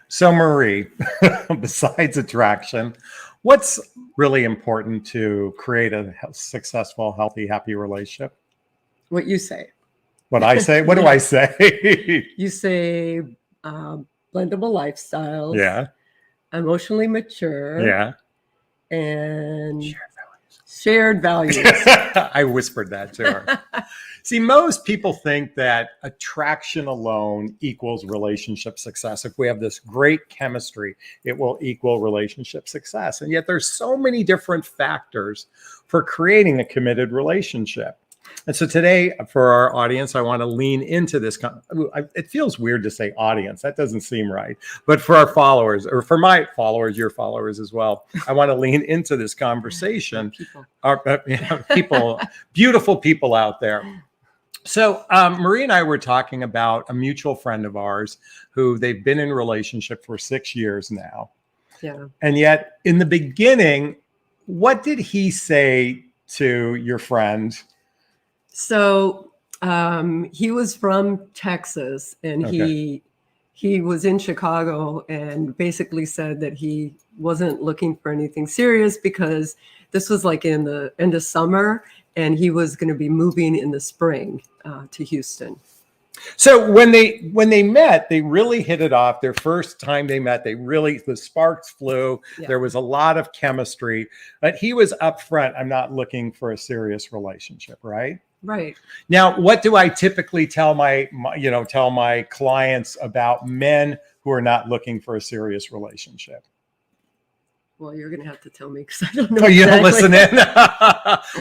So, Marie, besides attraction, what's really important to create a successful, healthy, happy relationship? What you say. What I say? What do I say? You say blendable lifestyles, Yeah. emotionally mature, Yeah. and Shared shared values. I whispered that to her. See, most people think that attraction alone equals relationship success. If we have this great chemistry, it will equal relationship success. And yet there's so many different factors for creating a committed relationship. And so today, for our audience, I want to lean into this. It feels weird to say audience. That doesn't seem right. But for our followers, or for my followers, your followers as well, I want to lean into this conversation. People, beautiful people out there. So Marie and I were talking about a mutual friend of ours who they've been in a relationship for 6 years now. Yeah. And yet in the beginning, what did he say to your friend? So he was from Texas, and Okay. he was in Chicago, and basically said that he wasn't looking for anything serious because this was like in the end of summer, and he was going to be moving in the spring to Houston. So when they met, they really hit it off. Their first time they met, the sparks flew. Yeah. There was a lot of chemistry, but he was upfront. I'm not looking for a serious relationship, right? Right. Now, what do I typically tell my clients about men who are not looking for a serious relationship? Well, you're going to have to tell me because I don't know. Oh, you exactly. Listen in.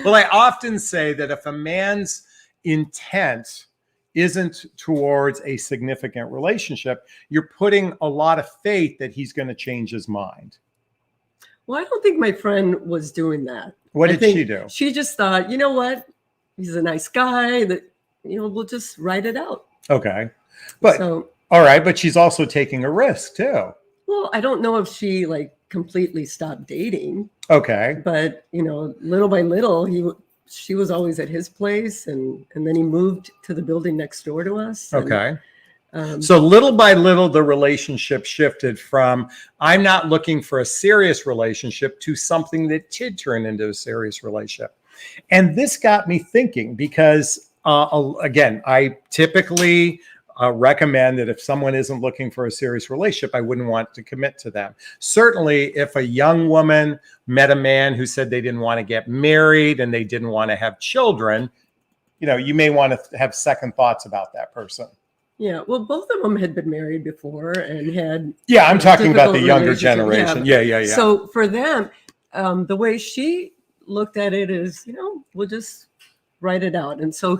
Well, I often say that if a man's intent isn't towards a significant relationship, you're putting a lot of faith that he's going to change his mind. Well, I don't think my friend was doing that. What did she do? She just thought, you know what? He's a nice guy, that, we'll just write it out. Okay. But all right, but she's also taking a risk too. Well, I don't know if she completely stopped dating. Okay. But, little by little, she was always at his place, and then he moved to the building next door to us. Okay. So little by little, the relationship shifted from I'm not looking for a serious relationship to something that did turn into a serious relationship. And this got me thinking because, again, I typically recommend that if someone isn't looking for a serious relationship, I wouldn't want to commit to them. Certainly, if a young woman met a man who said they didn't want to get married and they didn't want to have children, you may want to have second thoughts about that person. Yeah, well, both of them had been married before and had. Yeah, I'm talking about the younger generation. Yeah. So for them, the way she looked at it is, we'll just write it out. And so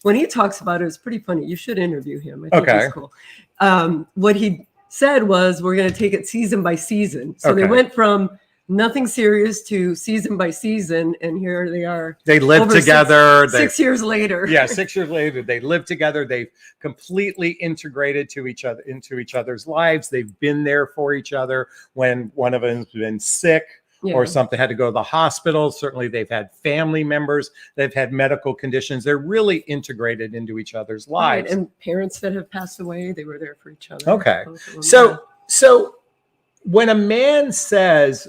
when he talks about it, it's pretty funny. You should interview him. I think he's cool. What he said was, we're going to take it season by season. So they went from nothing serious to season by season, and here they are. They live together. 6 years later. Yeah, 6 years later, they live together. They've completely integrated into each other's lives. They've been there for each other when one of them's been sick. Yeah. Or something, had to go to the hospital. Certainly they've had family members, they've had medical conditions. They're really integrated into each other's lives. Right. And parents that have passed away, they were there for each other. Okay. So when a man says,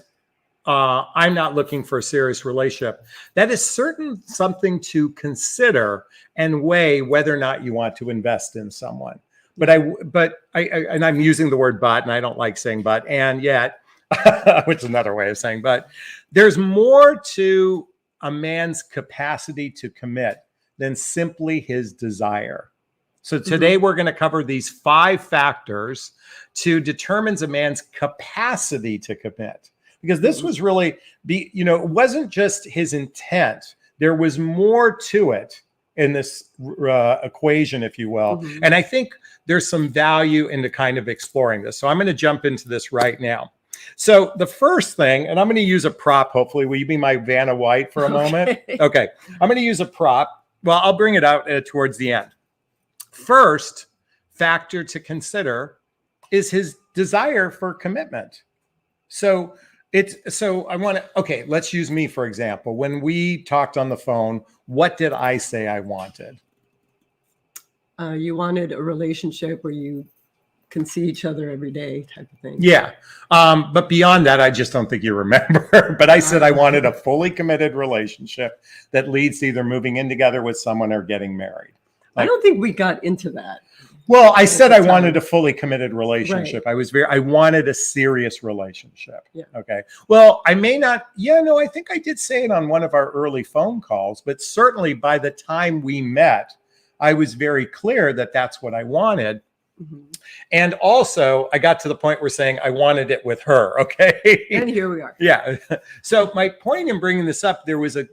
I'm not looking for a serious relationship, that is something to consider and weigh whether or not you want to invest in someone. But I'm using the word but, and I don't like saying but, and yet, which is another way of saying, but there's more to a man's capacity to commit than simply his desire. So today we're going to cover these 5 factors to determine a man's capacity to commit. Because this was really it wasn't just his intent. There was more to it in this equation, if you will. And I think there's some value into kind of exploring this. So I'm going to jump into this right now. So the first thing, and I'm going to use a prop, hopefully. Will you be my Vanna White for a moment? Okay. I'm going to use a prop. Well, I'll bring it out towards the end. First factor to consider is his desire for commitment. So I want to, okay, let's use me, for example. When we talked on the phone, what did I say I wanted? You wanted a relationship where you can see each other every day type of thing. Yeah. But beyond that, I just don't think you remember. But I said I wanted a fully committed relationship that leads to either moving in together with someone or getting married. I don't think we got into that. Well, I said I wanted a fully committed relationship. Right. I wanted a serious relationship. Yeah. Okay. Well, I may not, I think I did say it on one of our early phone calls, but certainly by the time we met, I was very clear that that's what I wanted. Mm-hmm. And also I got to the point where saying I wanted it with her. Okay. And here we are. Yeah. So my point in bringing this up, there was a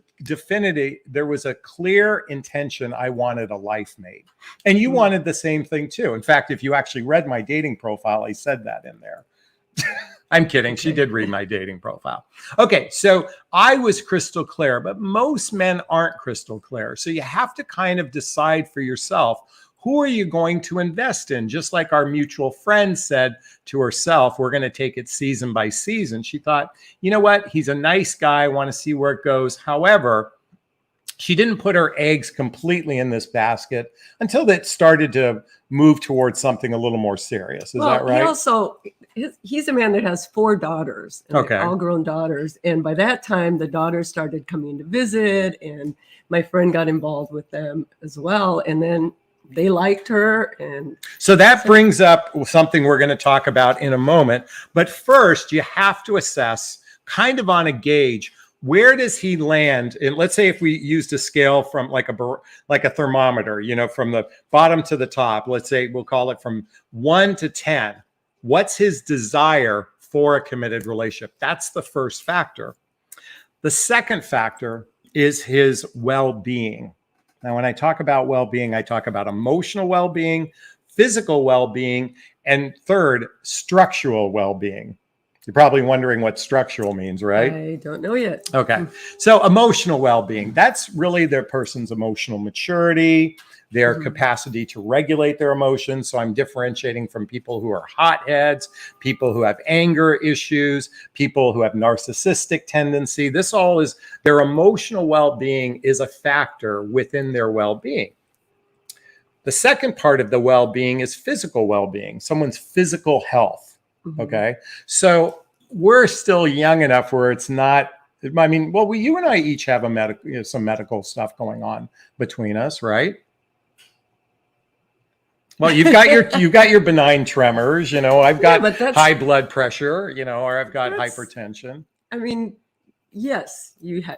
clear intention. I wanted a life mate. And you wanted the same thing too. In fact, if you actually read my dating profile, I said that in there. I'm kidding. She did read my dating profile. Okay. So I was crystal clear, but most men aren't crystal clear. So you have to kind of decide for yourself, who are you going to invest in? Just like our mutual friend said to herself, we're going to take it season by season. She thought, you know what? He's a nice guy. I want to see where it goes. However, she didn't put her eggs completely in this basket until it started to move towards something a little more serious. Is that right? He's a man that has 4 daughters, all grown daughters. And by that time, the daughters started coming to visit, and my friend got involved with them as well. And then they liked her. And so that brings up something we're going to talk about in a moment. But first, you have to assess kind of on a gauge, where does he land? And let's say if we used a scale from like a thermometer, from the bottom to the top, let's say we'll call it from 1 to 10. What's his desire for a committed relationship? That's the first factor. The second factor is his well-being. Now, when I talk about well-being, I talk about emotional well-being, physical well-being, and third, structural well-being. You're probably wondering what structural means, right? I don't know yet. Okay. So emotional well-being, that's really their person's emotional maturity, their capacity to regulate their emotions. So I'm differentiating from people who are hotheads, people who have anger issues, people who have narcissistic tendency. This all is their emotional well-being is a factor within their well-being. The second part of the well-being is physical well-being, someone's physical health. Okay. So we're still young enough where it's not, you and I each have some medical stuff going on between us, right? Well, you've got your benign tremors, I've got high blood pressure, or I've got hypertension. Yes,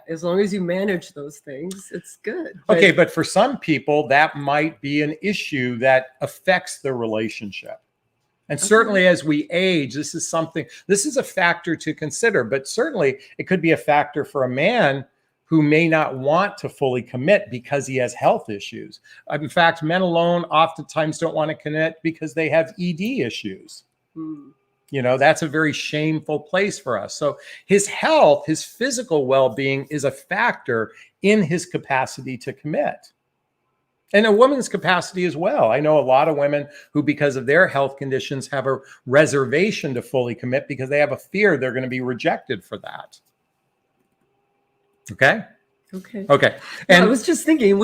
as long as you manage those things, it's good. Okay. But for some people, that might be an issue that affects the relationship. And certainly as we age, this is a factor to consider, but certainly it could be a factor for a man who may not want to fully commit because he has health issues. In fact, men alone oftentimes don't want to commit because they have ED issues. That's a very shameful place for us. So his health, his physical well-being is a factor in his capacity to commit. And a woman's capacity as well. I know a lot of women who, because of their health conditions, have a reservation to fully commit because they have a fear they're going to be rejected for that. Okay. And I was just thinking,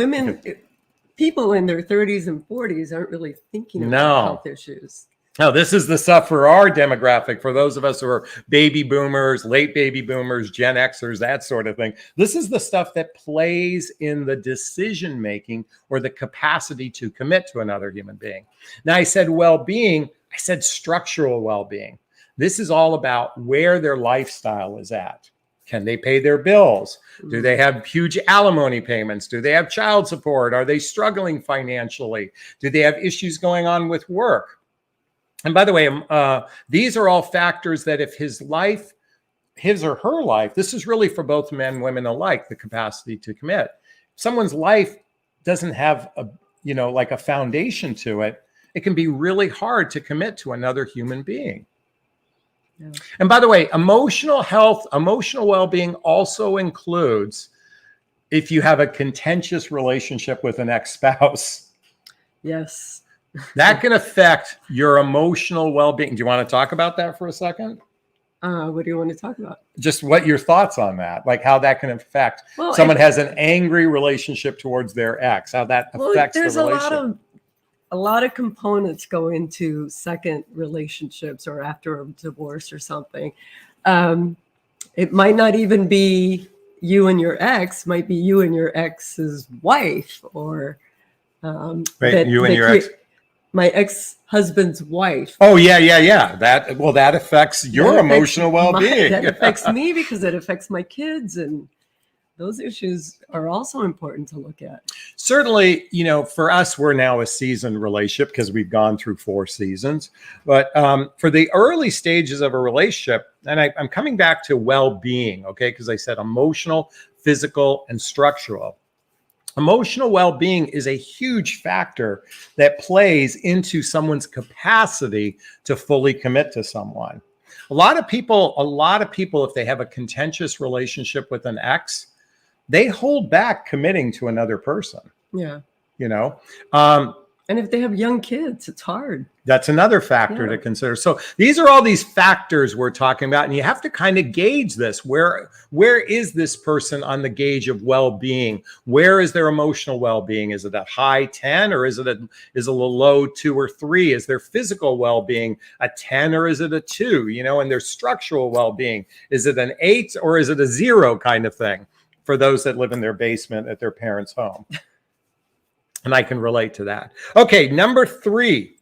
people in their 30s and 40s aren't really thinking about health issues. Now, this is the stuff for our demographic, for those of us who are baby boomers, late baby boomers, Gen Xers, that sort of thing. This is the stuff that plays in the decision making or the capacity to commit to another human being. Now, I said well-being, I said structural well-being. This is all about where their lifestyle is at. Can they pay their bills? Do they have huge alimony payments? Do they have child support? Are they struggling financially? Do they have issues going on with work? And by the way, these are all factors that if his or her life, this is really for both men and women alike, the capacity to commit. If someone's life doesn't have a foundation to it, it can be really hard to commit to another human being. Yeah. And by the way, emotional health, emotional well-being also includes if you have a contentious relationship with an ex-spouse. Yes. That can affect your emotional well-being. Do you want to talk about that for a second? What do you want to talk about? Just what your thoughts on that, like how that can affect someone has an angry relationship towards their ex, how that affects the relationship. There's a lot of a lot of components go into second relationships or after a divorce or something. It might not even be you and your ex, might be you and your ex's wife, or my ex-husband's wife. Oh, yeah. That affects your emotional well-being. That affects me because it affects my kids, and those issues are also important to look at. Certainly, for us, we're now a seasoned relationship because we've gone through 4 seasons. But for the early stages of a relationship, and I'm coming back to well-being, okay, because I said emotional, physical, and structural. Emotional well-being is a huge factor that plays into someone's capacity to fully commit to someone. A lot of people, if they have a contentious relationship with an ex, they hold back committing to another person. Yeah. And if they have young kids, it's hard. That's another factor to consider. So these are all these factors we're talking about, and you have to kind of gauge this. Where is this person on the gauge of well-being? Where is their emotional well-being? Is it a high 10, or is it a low 2 or 3? Is their physical well-being a 10, or is it a 2? And their structural well-being, is it an 8 or is it a 0 kind of thing? For those that live in their basement at their parents' home. And I can relate to that. Okay, number 3.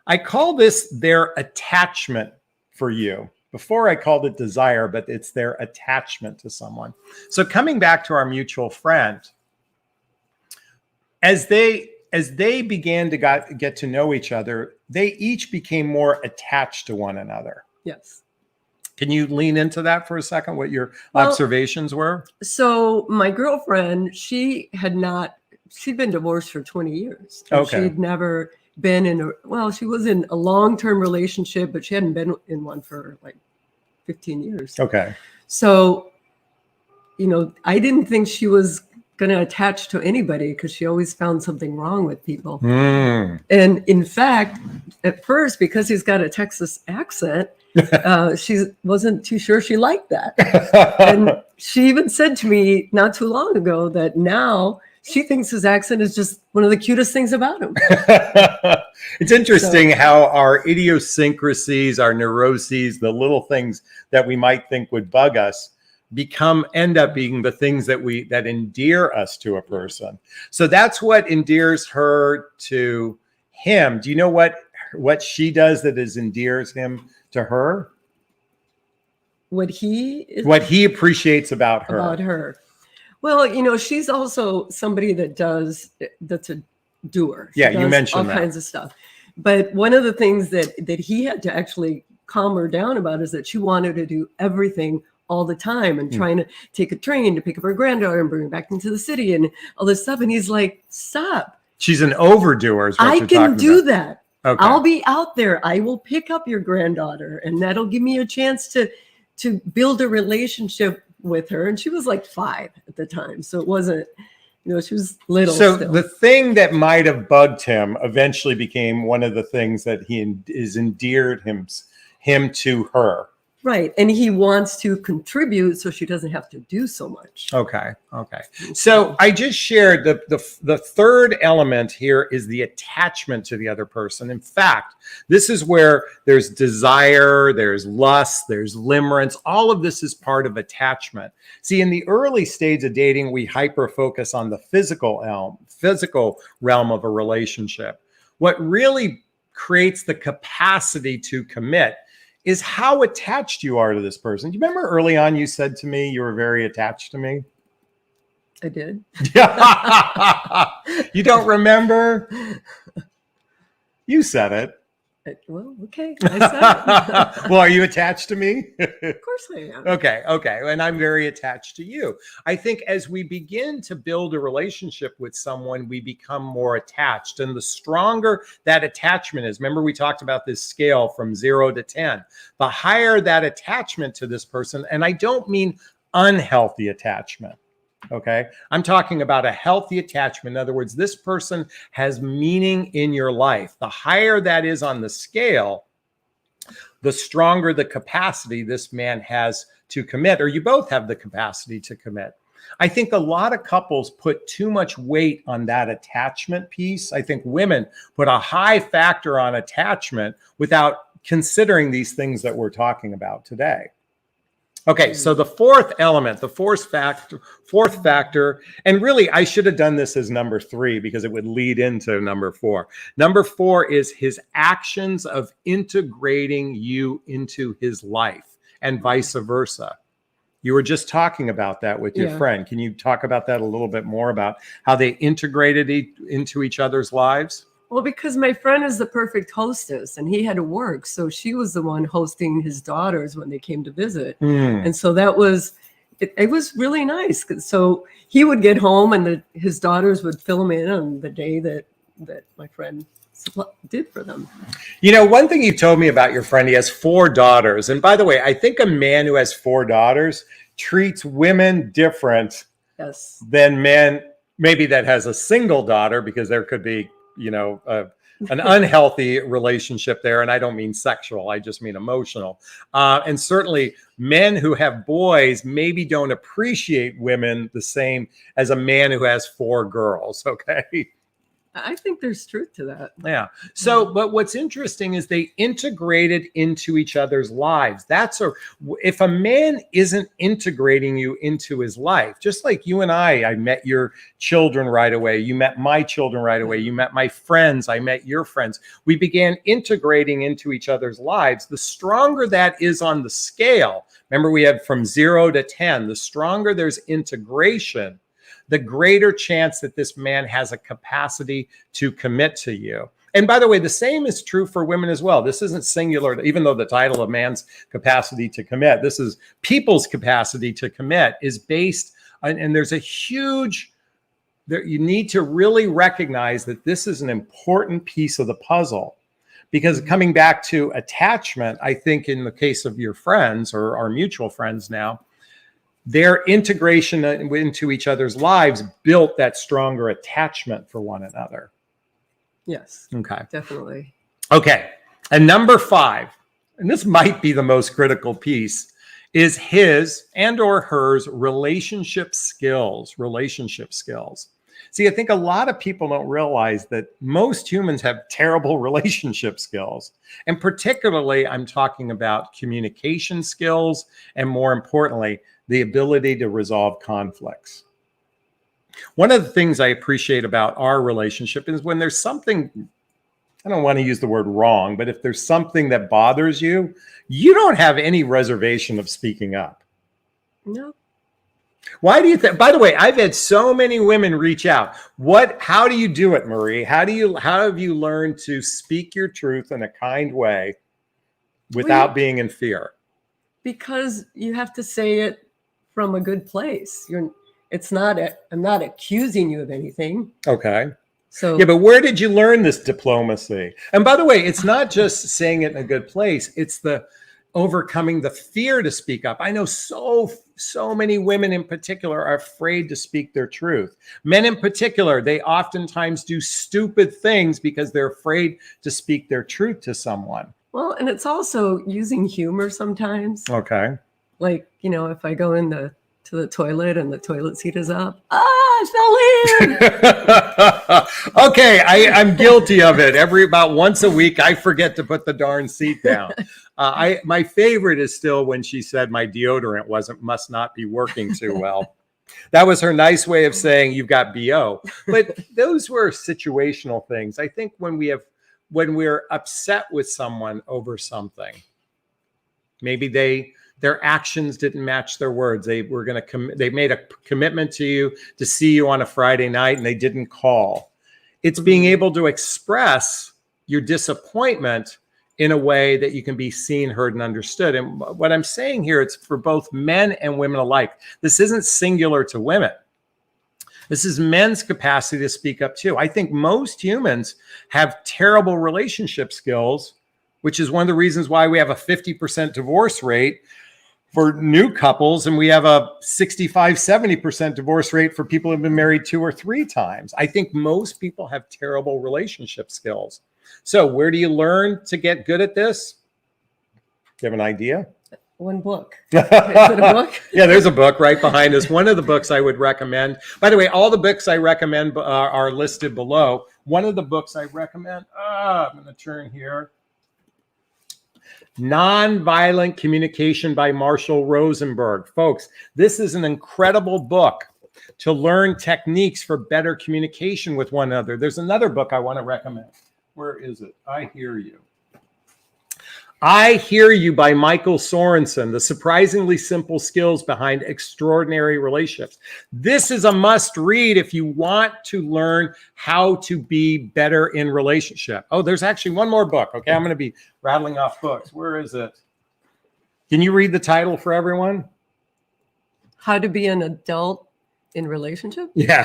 I call this their attachment for you. Before I called it desire, but it's their attachment to someone. So coming back to our mutual friend, as they began to get to know each other, they each became more attached to one another. Yes. Can you lean into that for a second, what your observations were? So my girlfriend, she'd been divorced for 20 years. Okay. She'd never been she was in a long-term relationship, but she hadn't been in one for like 15 years. Okay. So, I didn't think she was going to attach to anybody because she always found something wrong with people. And in fact, at first, because he's got a Texas accent, she wasn't too sure she liked that. And she even said to me not too long ago that now she thinks his accent is just one of the cutest things about him. It's interesting how our idiosyncrasies, our neuroses, the little things that we might think would bug us end up being the things that endear us to a person. So that's what endears her to him. Do you know what she does that endears him to her? What he appreciates about her. Well, she's also somebody that's a doer. Yeah, you mentioned all kinds of stuff. But one of the things that he had to actually calm her down about is that she wanted to do everything all the time and trying to take a train to pick up her granddaughter and bring her back into the city and all this stuff. And he's like, stop. She's an overdoer. I can do that. Okay. I'll be out there. I will pick up your granddaughter, and that'll give me a chance to build a relationship with her. And she was like 5 at the time. So it wasn't, she was little. So still. The thing that might have bugged him eventually became one of the things that endeared him to her. Right. And he wants to contribute so she doesn't have to do so much. Okay. So I just shared the third element here is the attachment to the other person. In fact, this is where there's desire, there's lust, there's limerence. All of this is part of attachment. See, in the early stage of dating, we hyper focus on the physical realm of a relationship. What really creates the capacity to commit is how attached you are to this person. Do you remember early on you said to me you were very attached to me? I did. You don't remember? You said it. Well, okay. I said it. Well, are you attached to me? Of course I am. Okay. And I'm very attached to you. I think as we begin to build a relationship with someone, we become more attached. And the stronger that attachment is, remember we talked about this scale from 0 to 10, the higher that attachment to this person, and I don't mean unhealthy attachment. Okay. I'm talking about a healthy attachment. In other words, this person has meaning in your life. The higher that is on the scale, the stronger the capacity this man has to commit, or you both have the capacity to commit. I think a lot of couples put too much weight on that attachment piece. I think women put a high factor on attachment without considering these things that we're talking about today. Okay, so the fourth element, the fourth factor, and really I should have done this as number 3 because it would lead into number 4. Number 4 is his actions of integrating you into his life and vice versa. You were just talking about that with your friend. Can you talk about that a little bit more about how they integrated into each other's lives? Well, because my friend is the perfect hostess and he had to work. So she was the one hosting his daughters when they came to visit. And so that was, it was really nice. So he would get home and his daughters would fill him in on the day that my friend did for them. You know, one thing you told me about your friend, he has 4 daughters. And by the way, I think a man who has 4 daughters treats women different than men, maybe that has a single daughter, because there could be, you know, an unhealthy relationship there. And I don't mean sexual, I just mean emotional. And certainly men who have boys maybe don't appreciate women the same as a man who has 4 girls. Okay. I think there's truth to that. Yeah. So, but what's interesting is they integrated into each other's lives. If a man isn't integrating you into his life, just like you and I met your children right away. You met my children right away. You met my friends. I met your friends. We began integrating into each other's lives. The stronger that is on the scale, remember we had from 0 to 10, the stronger there's integration, the greater chance that this man has a capacity to commit to you. And by the way, the same is true for women as well. This isn't singular, even though the title of man's capacity to commit, this is people's capacity to commit is based on, and there's a huge, you need to really recognize that this is an important piece of the puzzle. Because coming back to attachment, I think in the case of your friends or our mutual friends now, their integration into each other's lives built that stronger attachment for one another. Yes. Okay. Definitely. Okay. And number 5, and this might be the most critical piece, is his and or hers relationship skills. See, I think a lot of people don't realize that most humans have terrible relationship skills. And particularly, I'm talking about communication skills and, more importantly, the ability to resolve conflicts. One of the things I appreciate about our relationship is when there's something, I don't want to use the word wrong, but if there's something that bothers you, you don't have any reservation of speaking up. No. Why do you think? By the way, I've had so many women reach out. How do you do it, Marie? How have you learned to speak your truth in a kind way without being in fear? Because you have to say it from a good place. I'm not accusing you of anything. Okay. So yeah, but where did you learn this diplomacy? And by the way, it's not just saying it in a good place. It's the overcoming the fear to speak up. I know so many women in particular are afraid to speak their truth. Men in particular, they oftentimes do stupid things because they're afraid to speak their truth to someone. Well, and it's also using humor sometimes. Okay. Like, you know, if I go to the toilet and the toilet seat is up, I fell in. Okay, I'm guilty of it. About once a week, I forget to put the darn seat down. My favorite is still when she said my deodorant must not be working too well. That was her nice way of saying you've got BO. But those were situational things. I think when we're upset with someone over something, maybe their actions didn't match their words. They made a commitment to you to see you on a Friday night and they didn't call. It's being able to express your disappointment in a way that you can be seen, heard, and understood. And what I'm saying here, it's for both men and women alike. This isn't singular to women. This is men's capacity to speak up too. I think most humans have terrible relationship skills, which is one of the reasons why we have a 50% divorce rate for new couples, and we have a 65-70% divorce rate for people who have been married 2 or 3 times. I think most people have terrible relationship skills. So where do you learn to get good at this? Do you have an idea? one book. Is it a book? Yeah, there's a book right behind us. One of the books I would recommend. By the way, all the books I recommend are listed below. One of the books I recommend, I'm going to turn here. Nonviolent Communication by Marshall Rosenberg. Folks, this is an incredible book to learn techniques for better communication with one another. There's another book I want to recommend. Where is it? I Hear You. I Hear You by Michael Sorensen, The Surprisingly Simple Skills Behind Extraordinary Relationships. This is a must read if you want to learn how to be better in relationship. Oh, there's actually one more book. Okay, I'm going to be rattling off books. Where is it? Can you read the title for everyone? How to be an adult in relationship? Yeah.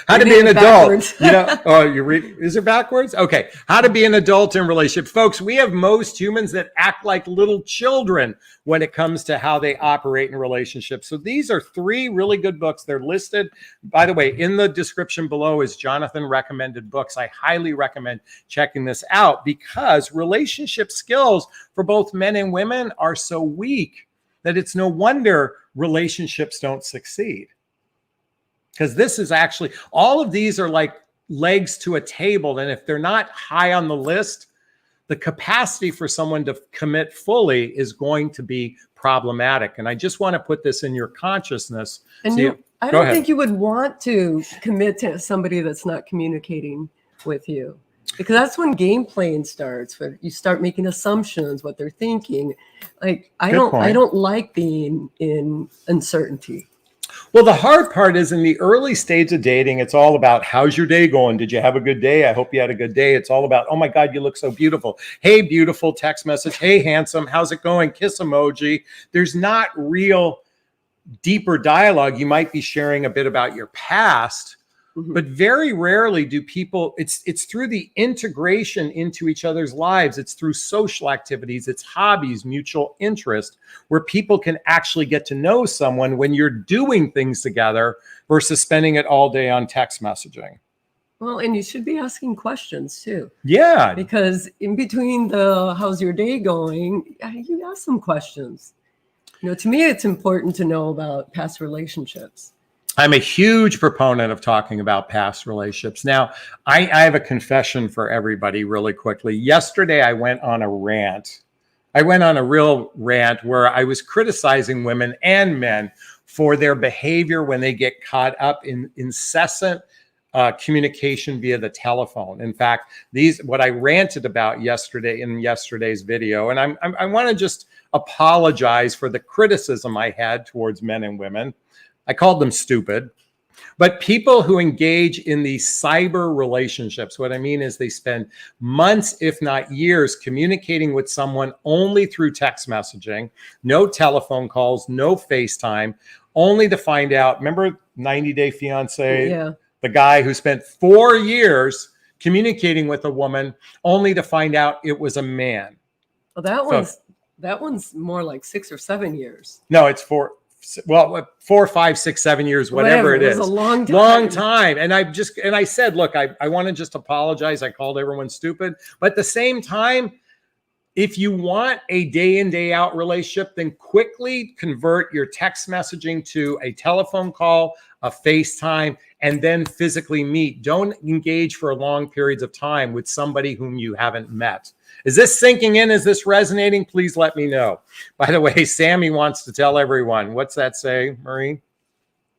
How to be an adult. You know, oh, you read, is it backwards? Okay. How to be an adult in relationship. Folks, we have most humans that act like little children when it comes to how they operate in relationships. So these are 3 really good books. They're listed. By the way, in the description below is Jonathan recommended books. I highly recommend checking this out because relationship skills for both men and women are so weak that it's no wonder relationships don't succeed. Because this is actually, all of these are like legs to a table. And if they're not high on the list, the capacity for someone to commit fully is going to be problematic. And I just want to put this in your consciousness. And so I don't think you would want to commit to somebody that's not communicating with you. Because that's when game playing starts, where you start making assumptions, what they're thinking. Like, I don't like being in uncertainty. Well, the hard part is in the early stage of dating, it's all about how's your day going? Did you have a good day? I hope you had a good day. It's all about, oh my God, you look so beautiful. Hey, beautiful, text message. Hey, handsome, how's it going? Kiss emoji. There's not real deeper dialogue. You might be sharing a bit about your past, but very rarely do people, it's through the integration into each other's lives. It's through social activities, it's hobbies, mutual interest, where people can actually get to know someone when you're doing things together versus spending it all day on text messaging. Well, and you should be asking questions too. Yeah. Because in between the how's your day going, you ask some questions. You know, to me, it's important to know about past relationships. I'm a huge proponent of talking about past relationships. Now, I have a confession for everybody really quickly. Yesterday, I went on a rant. I went on a real rant where I was criticizing women and men for their behavior when they get caught up in incessant communication via the telephone. In fact, what I ranted about yesterday in yesterday's video, and I want to just apologize for the criticism I had towards men and women. I called them stupid, but people who engage in these cyber relationships, what I mean is they spend months, if not years, communicating with someone only through text messaging, no telephone calls, no FaceTime, only to find out, remember 90 Day Fiance? Yeah. The guy who spent 4 years communicating with a woman only to find out it was a man. Well, that one's more like 6 or 7 years. No, it's 4, 5, 6, 7 years, whatever it is. It was a long time. Long time. And I said, look, I want to just apologize. I called everyone stupid. But at the same time, if you want a day in, day out relationship, then quickly convert your text messaging to a telephone call, a FaceTime, and then physically meet. Don't engage for long periods of time with somebody whom you haven't met. Is this sinking in? Is this resonating? Please let me know. By the way, Sammy wants to tell everyone. What's that say, Marie?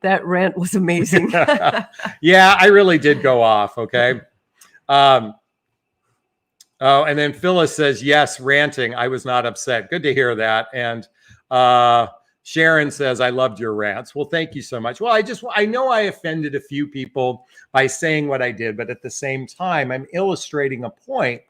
That rant was amazing. Yeah, I really did go off, okay? Oh, and then Phyllis says, yes, ranting. I was not upset. Good to hear that. And Sharon says, I loved your rants. Well, thank you so much. Well, I know I offended a few people by saying what I did, but at the same time, I'm illustrating a point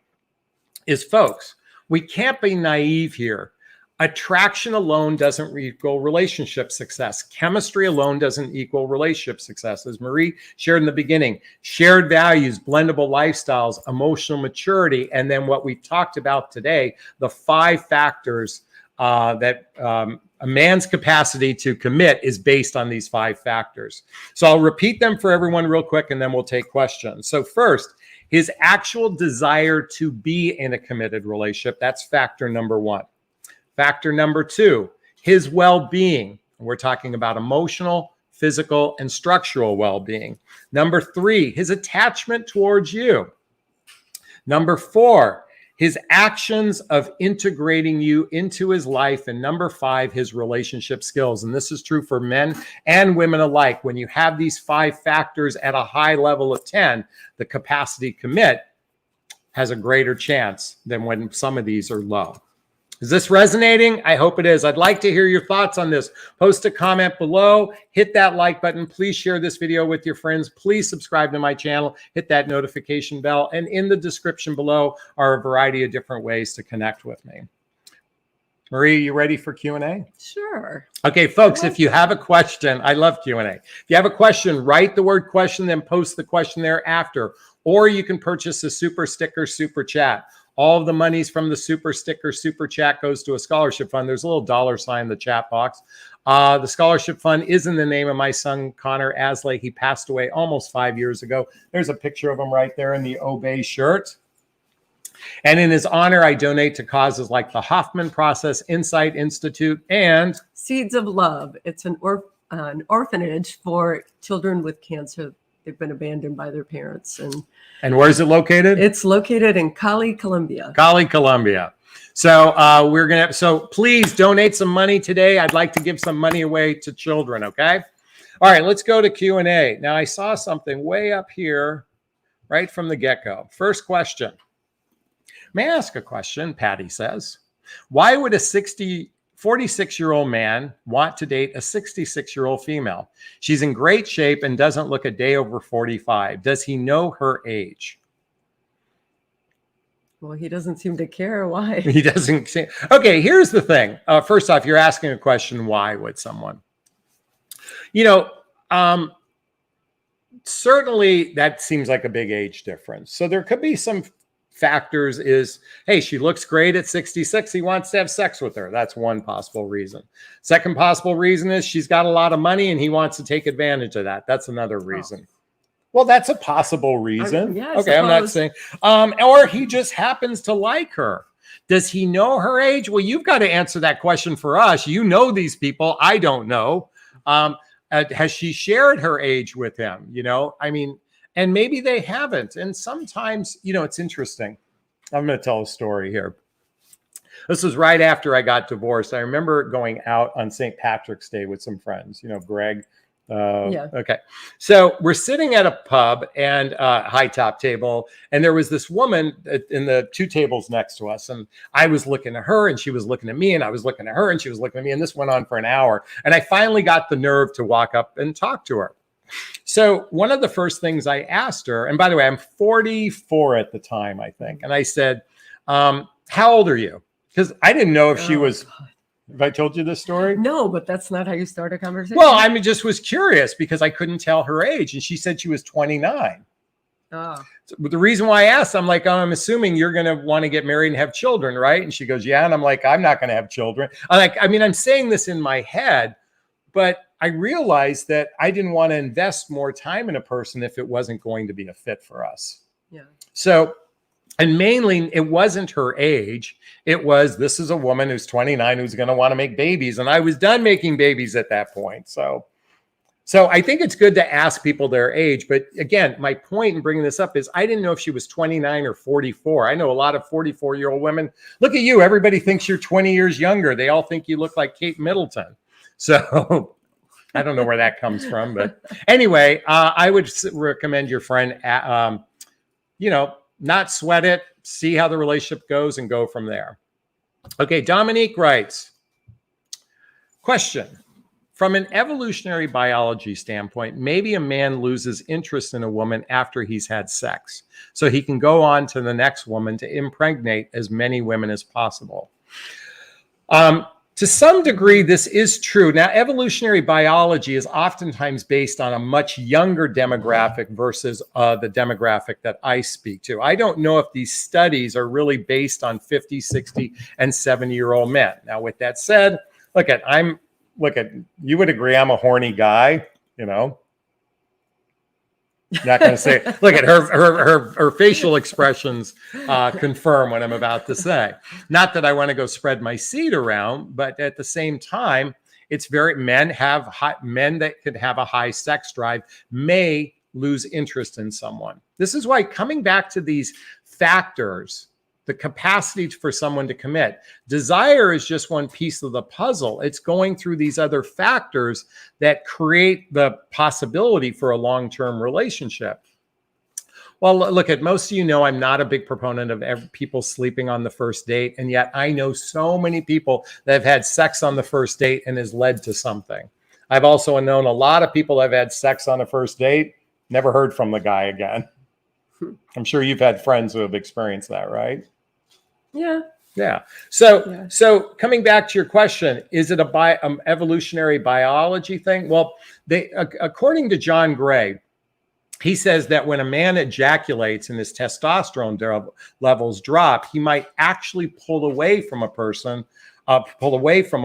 is, folks, we can't be naive here. Attraction alone doesn't equal relationship success. Chemistry alone doesn't equal relationship success. As Marie shared in the beginning, shared values, blendable lifestyles, emotional maturity, and then what we've talked about today, the 5 factors that a man's capacity to commit is based on these 5 factors. So I'll repeat them for everyone real quick, and then we'll take questions. So first, his actual desire to be in a committed relationship. That's factor number 1. Factor number 2, his well-being. We're talking about emotional, physical, and structural well-being. Number 3, his attachment towards you. Number 4, his actions of integrating you into his life. And number 5, his relationship skills. And this is true for men and women alike. When you have these 5 factors at a high level of 10, the capacity to commit has a greater chance than when some of these are low. Is this resonating? I hope it is. I'd like to hear your thoughts on this. Post a comment below, hit that like button. Please share this video with your friends. Please subscribe to my channel, hit that notification bell. And in the description below are a variety of different ways to connect with me. Marie, you ready for Q&A? Sure. Okay, folks, if you have a question, I love Q&A. If you have a question, write the word question, then post the question there after. Or you can purchase a super sticker, super chat. All of the monies from the super sticker, super chat goes to a scholarship fund. There's a little $ in the chat box. The scholarship fund is in the name of my son, Connor Aslay. He passed away almost 5 years ago. There's a picture of him right there in the Obey shirt. And in his honor, I donate to causes like the Hoffman Process, Insight Institute, and Seeds of Love. It's an orphanage for children with cancer. They've been abandoned by their parents. And where is it located? It's located in Cali, Colombia. Cali, Colombia. So so please donate some money today. I'd like to give some money away to children, okay? All right, let's go to Q&A. Now, I saw something way up here right from the get-go. First question. May I ask a question? Patty says, why would a 46-year-old man want to date a 66-year-old female? She's in great shape and doesn't look a day over 45. Does he know her age? Well, he doesn't seem to care. Why? He doesn't. Okay, here's the thing. First off, you're asking a question, why would someone? You know, certainly that seems like a big age difference. So there could be some factors is, hey, she looks great at 66. He wants to have sex with her. That's one possible reason. Second possible reason is she's got a lot of money and he wants to take advantage of that. That's another reason. Oh. Well, that's a possible reason. Okay, I'm not saying. Or he just happens to like her. Does he know her age? Well, you've got to answer that question for us. You know these people. I don't know. Has she shared her age with him? You know, I mean, and maybe they haven't. And sometimes, you know, it's interesting. I'm going to tell a story here. This was right after I got divorced. I remember going out on St. Patrick's Day with some friends, you know, Greg. Yeah. Okay. So we're sitting at a pub and high top table. And there was this woman in the 2 tables next to us. And I was looking at her and she was looking at me and I was looking at her and she was looking at me. And this went on for an hour. And I finally got the nerve to walk up and talk to her. So one of the first things I asked her, and by the way, I'm 44 at the time, I think. And I said, how old are you? Because I didn't know if she was, have I told you this story? No, but that's not how you start a conversation. Well, I mean, just was curious because I couldn't tell her age. And she said she was 29. Oh. So, but the reason why I asked, I'm like, oh, I'm assuming you're going to want to get married and have children, right? And she goes, yeah. And I'm like, I'm not going to have children. I'm saying this in my head, but I realized that I didn't want to invest more time in a person if it wasn't going to be a fit for us. Yeah. So, and mainly it wasn't her age. It was, this is a woman who's 29 who's going to want to make babies. And I was done making babies at that point. So I think it's good to ask people their age. But again, my point in bringing this up is I didn't know if she was 29 or 44. I know a lot of 44-year-old women. Look at you. Everybody thinks you're 20 years younger. They all think you look like Kate Middleton. So I don't know where that comes from. But anyway, I would recommend your friend, you know, not sweat it, see how the relationship goes and go from there. Okay, Dominique writes, question. From an evolutionary biology standpoint, maybe a man loses interest in a woman after he's had sex, so he can go on to the next woman to impregnate as many women as possible. To some degree, this is true. Now, evolutionary biology is oftentimes based on a much younger demographic versus the demographic that I speak to. I don't know if these studies are really based on 50, 60, and 70-year-old men. Now, with that said, you would agree I'm a horny guy, you know. Not going to say. Look at her facial expressions confirm what I'm about to say. Not that I want to go spread my seed around, but at the same time, it's very men that could have a high sex drive may lose interest in someone. This is why coming back to these factors, the capacity for someone to commit. Desire is just one piece of the puzzle. It's going through these other factors that create the possibility for a long-term relationship. Well, look, at most of you know I'm not a big proponent of people sleeping on the first date. And yet I know so many people that have had sex on the first date and has led to something. I've also known a lot of people that have had sex on a first date, never heard from the guy again. I'm sure you've had friends who have experienced that, right? Yeah. So coming back to your question, is it a evolutionary biology thing? Well, according to John Gray, he says that when a man ejaculates and his testosterone levels drop, he might actually pull away from a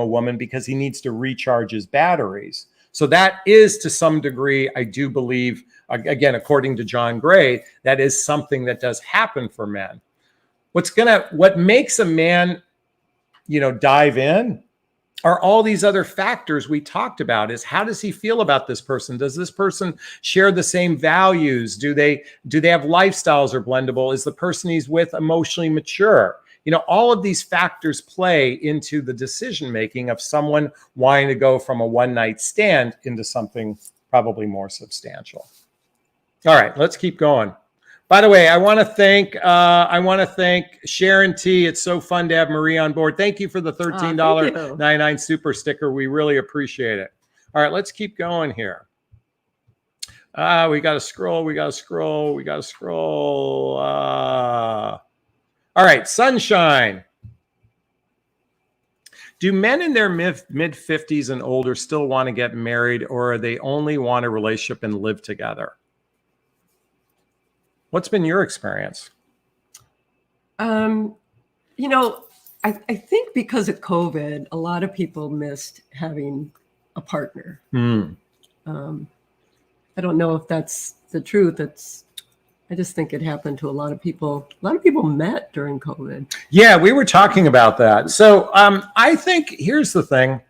woman because he needs to recharge his batteries. So that is, to some degree, I do believe, again, according to John Gray, that is something that does happen for men. What makes a man, dive in are all these other factors we talked about. Is how does he feel about this person? Does this person share the same values? Do they have lifestyles are blendable? Is the person he's with emotionally mature? All of these factors play into the decision making of someone wanting to go from a one-night stand into something probably more substantial. All right, let's keep going. By the way, I want to thank Sharon T. It's so fun to have Marie on board. Thank you for the $13.99 super sticker. We really appreciate it. All right, let's keep going here. We got to scroll. All right, Sunshine. Do men in their mid-50s and older still want to get married, or they only want a relationship and live together? What's been your experience? I think because of COVID, a lot of people missed having a partner. I don't know if that's the truth. I just think it happened to a lot of people. A lot of people met during COVID. Yeah, we were talking about that. So I think here's the thing.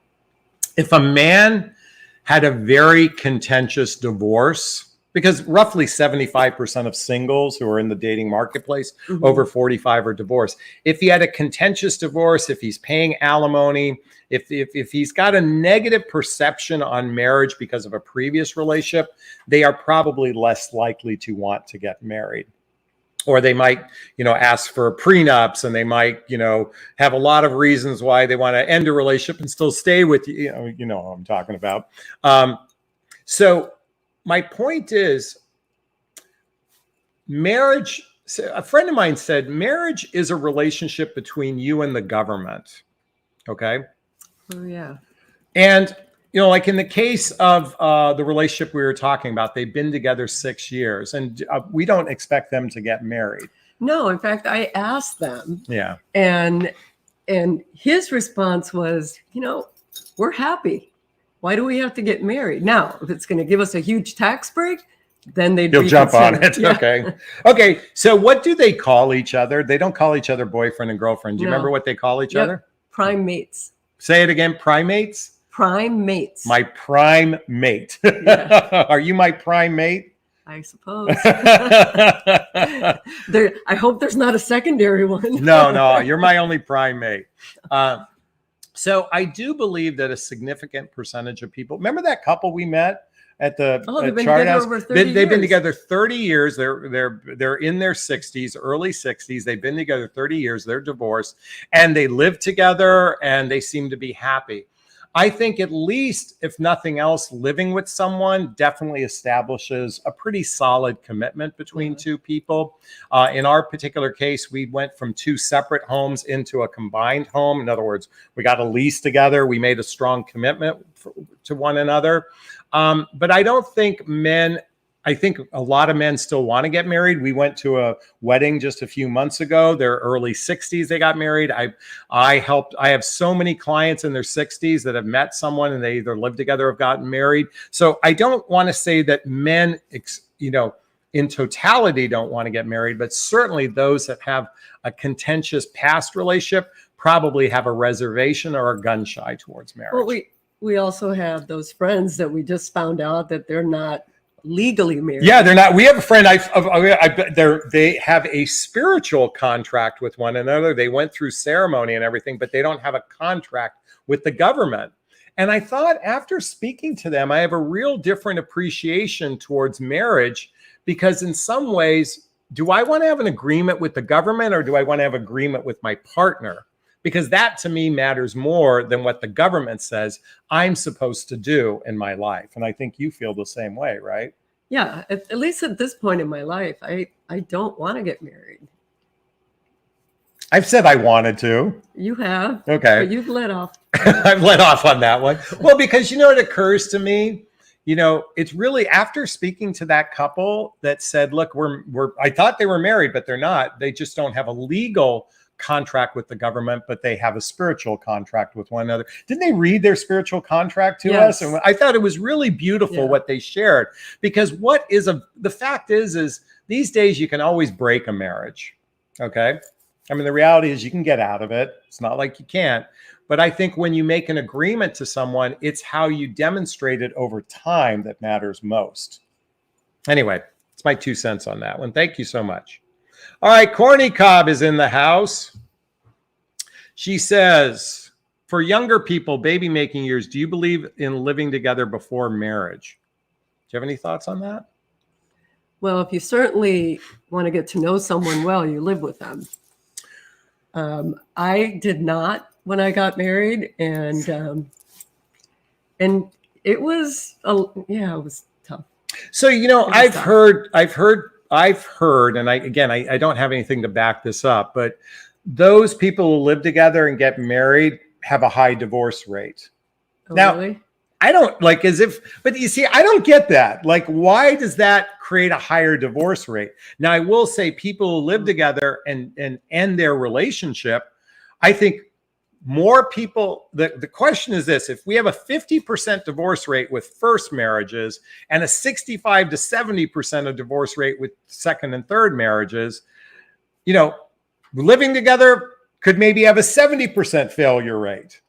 If a man had a very contentious divorce, because roughly 75% of singles who are in the dating marketplace, over 45 are divorced. If he had a contentious divorce, if he's paying alimony, if he's got a negative perception on marriage because of a previous relationship, they are probably less likely to want to get married. Or they might, ask for prenups, and they might, have a lot of reasons why they want to end a relationship and still stay with you. You know what I'm talking about. So my point is, marriage, a friend of mine said, marriage is a relationship between you and the government. Okay. Oh, yeah. And, like in the case of the relationship we were talking about, they've been together 6 years, and we don't expect them to get married. No, in fact, I asked them. Yeah. And his response was, we're happy. Why do we have to get married? Now, if it's going to give us a huge tax break, then they'd jump on it. Yeah. Okay. So what do they call each other? They don't call each other boyfriend and girlfriend. Do you remember what they call each other? Prime mates. Say it again. Primates? Prime mates. My prime mate. Yeah. Are you my prime mate? I suppose. I hope there's not a secondary one. No, you're my only prime mate. So I do believe that a significant percentage of people, remember that couple we met at the Chart House? They've been together 30 years. They're in their 60s, early 60s. They've been together 30 years. They're divorced, and they live together, and they seem to be happy. I think, at least, if nothing else, living with someone definitely establishes a pretty solid commitment between two people. In our particular case, we went from 2 separate homes into a combined home. In other words, we got a lease together. We made a strong commitment to one another. But I don't think I think a lot of men still want to get married. We went to a wedding just a few months ago. They're early 60s. They got married. I have so many clients in their 60s that have met someone and they either live together or have gotten married. So I don't want to say that men, in totality don't want to get married, but certainly those that have a contentious past relationship probably have a reservation or a gun shy towards marriage. Well, we also have those friends that we just found out that they're not legally married. Yeah, they're not. We have a friend. They have a spiritual contract with one another. They went through ceremony and everything, but they don't have a contract with the government. And I thought, after speaking to them, I have a real different appreciation towards marriage, because in some ways, do I want to have an agreement with the government, or do I want to have agreement with my partner? Because that to me matters more than what the government says I'm supposed to do in my life. And I think you feel the same way, right? Yeah, at least at this point in my life, I don't want to get married. I've said I wanted to. You have. Okay. But you've let off. I've let off on that one. Well, because it occurs to me, it's really after speaking to that couple that said, look, I thought they were married, but they're not. They just don't have a legal contract with the government, but they have a spiritual contract with one another. Didn't they read their spiritual contract to us? And I thought it was really beautiful what they shared, because the fact is these days you can always break a marriage. Okay. I mean, the reality is you can get out of it. It's not like you can't. But I think when you make an agreement to someone, it's how you demonstrate it over time that matters most. Anyway, it's my 2 cents on that one. Thank you so much. All right, Corny Cobb is in the house. She says, for younger people, baby making years, do you believe in living together before marriage? Do you have any thoughts on that? Well, if you certainly want to get to know someone well, you live with them. I did not when I got married, and it was it was tough. So I've heard, and I don't have anything to back this up, but those people who live together and get married have a high divorce rate. Oh, now, really? I don't but you see, I don't get that. Like, why does that create a higher divorce rate? Now, I will say people who live together and end their relationship, I think more people, the question is this: if we have a 50% divorce rate with first marriages and a 65 to 70% of divorce rate with second and third marriages, living together could maybe have a 70% failure rate,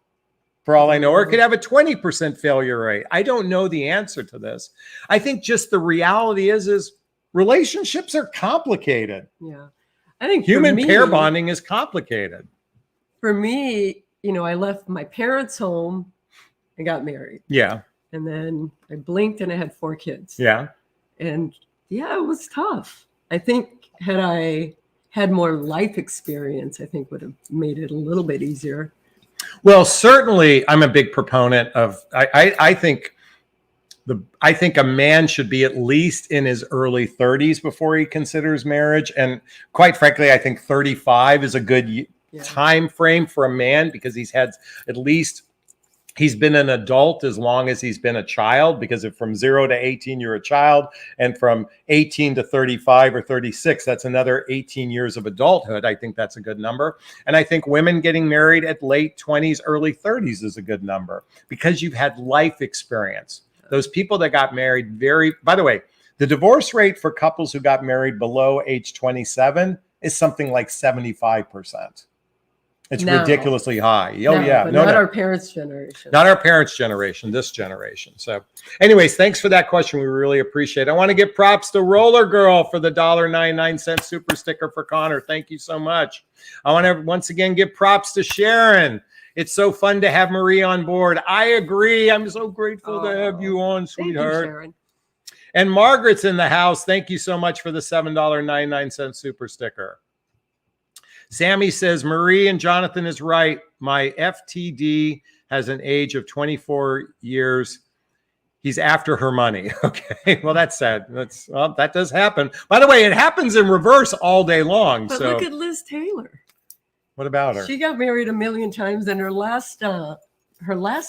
for all I know, or it could have a 20% failure rate. I don't know the answer to this. I think just the reality is relationships are complicated. Yeah. I think human pair bonding is complicated. For me, I left my parents' home and got married. Yeah. And then I blinked and I had 4 kids. Yeah. And it was tough. I think had I had more life experience, I think would have made it a little bit easier. Well, certainly I'm a big proponent of, I think a man should be at least in his early 30s before he considers marriage. And quite frankly, I think 35 is a good time frame for a man, because he's been an adult as long as he's been a child, because if from 0 to 18 you're a child, and from 18 to 35 or 36 that's another 18 years of adulthood. I think that's a good number. And I think women getting married at late 20s, early 30s is a good number, because you've had life experience. Those people that got married by the way, the divorce rate for couples who got married below age 27 is something like 75%. It's ridiculously high. Not our parents' generation. Not our parents' generation, this generation. So anyways, thanks for that question. We really appreciate it. I want to give props to Roller Girl for the $1.99 super sticker for Connor. Thank you so much. I want to once again give props to Sharon. It's so fun to have Marie on board. I agree. I'm so grateful to have you on, sweetheart. Thank you, Sharon. And Margaret's in the house. Thank you so much for the $7.99 super sticker. Sammy says, Marie and Jonathan is right. My FTD has an age of 24 years. He's after her money. Okay. Well, that's sad. That does happen. By the way, it happens in reverse all day long. But look at Liz Taylor. What about her? She got married a million times, and her last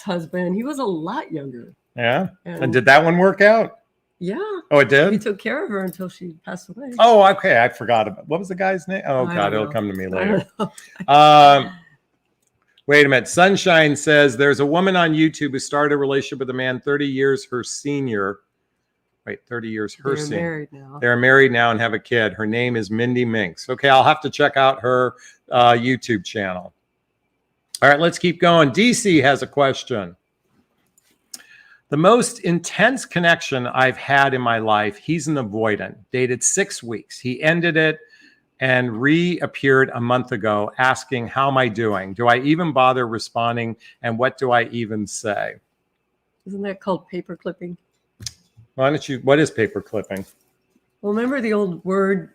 husband, he was a lot younger. Yeah. And did that one work out? Yeah. Oh, it did? He took care of her until she passed away. Oh, okay. I forgot about what was the guy's name? Oh, God, it'll come to me later. Wait a minute. Sunshine says there's a woman on YouTube who started a relationship with a man 30 years her senior. wait, 30 years. Hercy. They're married now. They're married now and have a kid. Her name is Mindy Minks. Okay, I'll have to check out her YouTube channel. All right, let's keep going. DC has a question. The most intense connection I've had in my life, he's an avoidant. Dated 6 weeks. He ended it and reappeared a month ago asking, how am I doing? Do I even bother responding? And what do I even say? Isn't that called paper clipping? Why don't you, what is paper clipping? Well, remember the old Word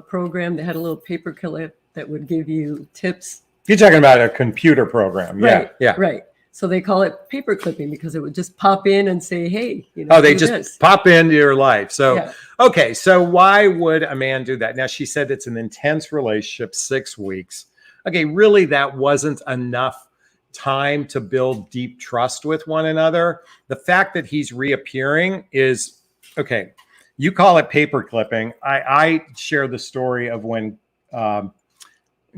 program that had a little paper clip that would give you tips? You're talking about a computer program. Yeah, Right, yeah. right. So they call it paper clipping because it would just pop in and say, hey, you know, Oh, they do just this. pop into your life. So, Yeah. okay. So why would a man do that? Now, she said it's an intense relationship, 6 weeks. Okay. Really, that wasn't enough time to build deep trust with one another. The fact that he's reappearing is, okay, you call it paper clipping. I share the story of when,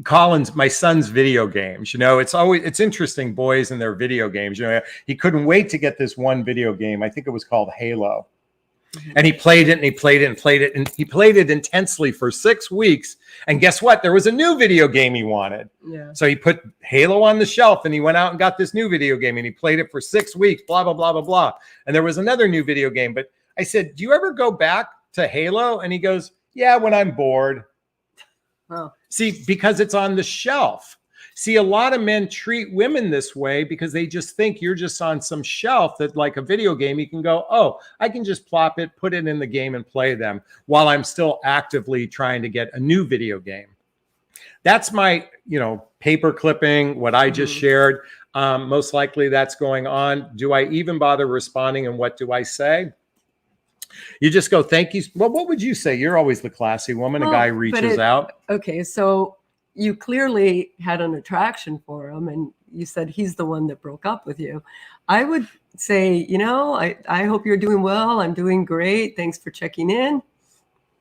Colin's, my son's video games, you know, it's interesting, boys and their video games. You know, he couldn't wait to get this one video game. I think it was called Halo. And he played it and he played it and played it. And he played it intensely for 6 weeks. And guess what? There was a new video game he wanted. Yeah. So he put Halo on the shelf and he went out and got this new video game and he played it for 6 weeks, blah, blah, blah, blah, blah. And there was another new video game. But I said, do you ever go back to Halo? And he goes, yeah, when I'm bored. Oh. See, because it's on the shelf. See, a lot of men treat women this way because they just think you're just on some shelf that, like a video game, you can go, oh, I can just plop it, put it in the game and play them while I'm still actively trying to get a new video game. That's my, you know, paper clipping, what I just shared. Most likely that's going on. Do I even bother responding and what do I say? You just go, thank you. Well, what would you say? You're always the classy woman. Well, a guy reaches out. Okay, so you clearly had an attraction for him, and you said he's the one that broke up with you. I would say, you know, I hope you're doing well. I'm doing great. Thanks for checking in.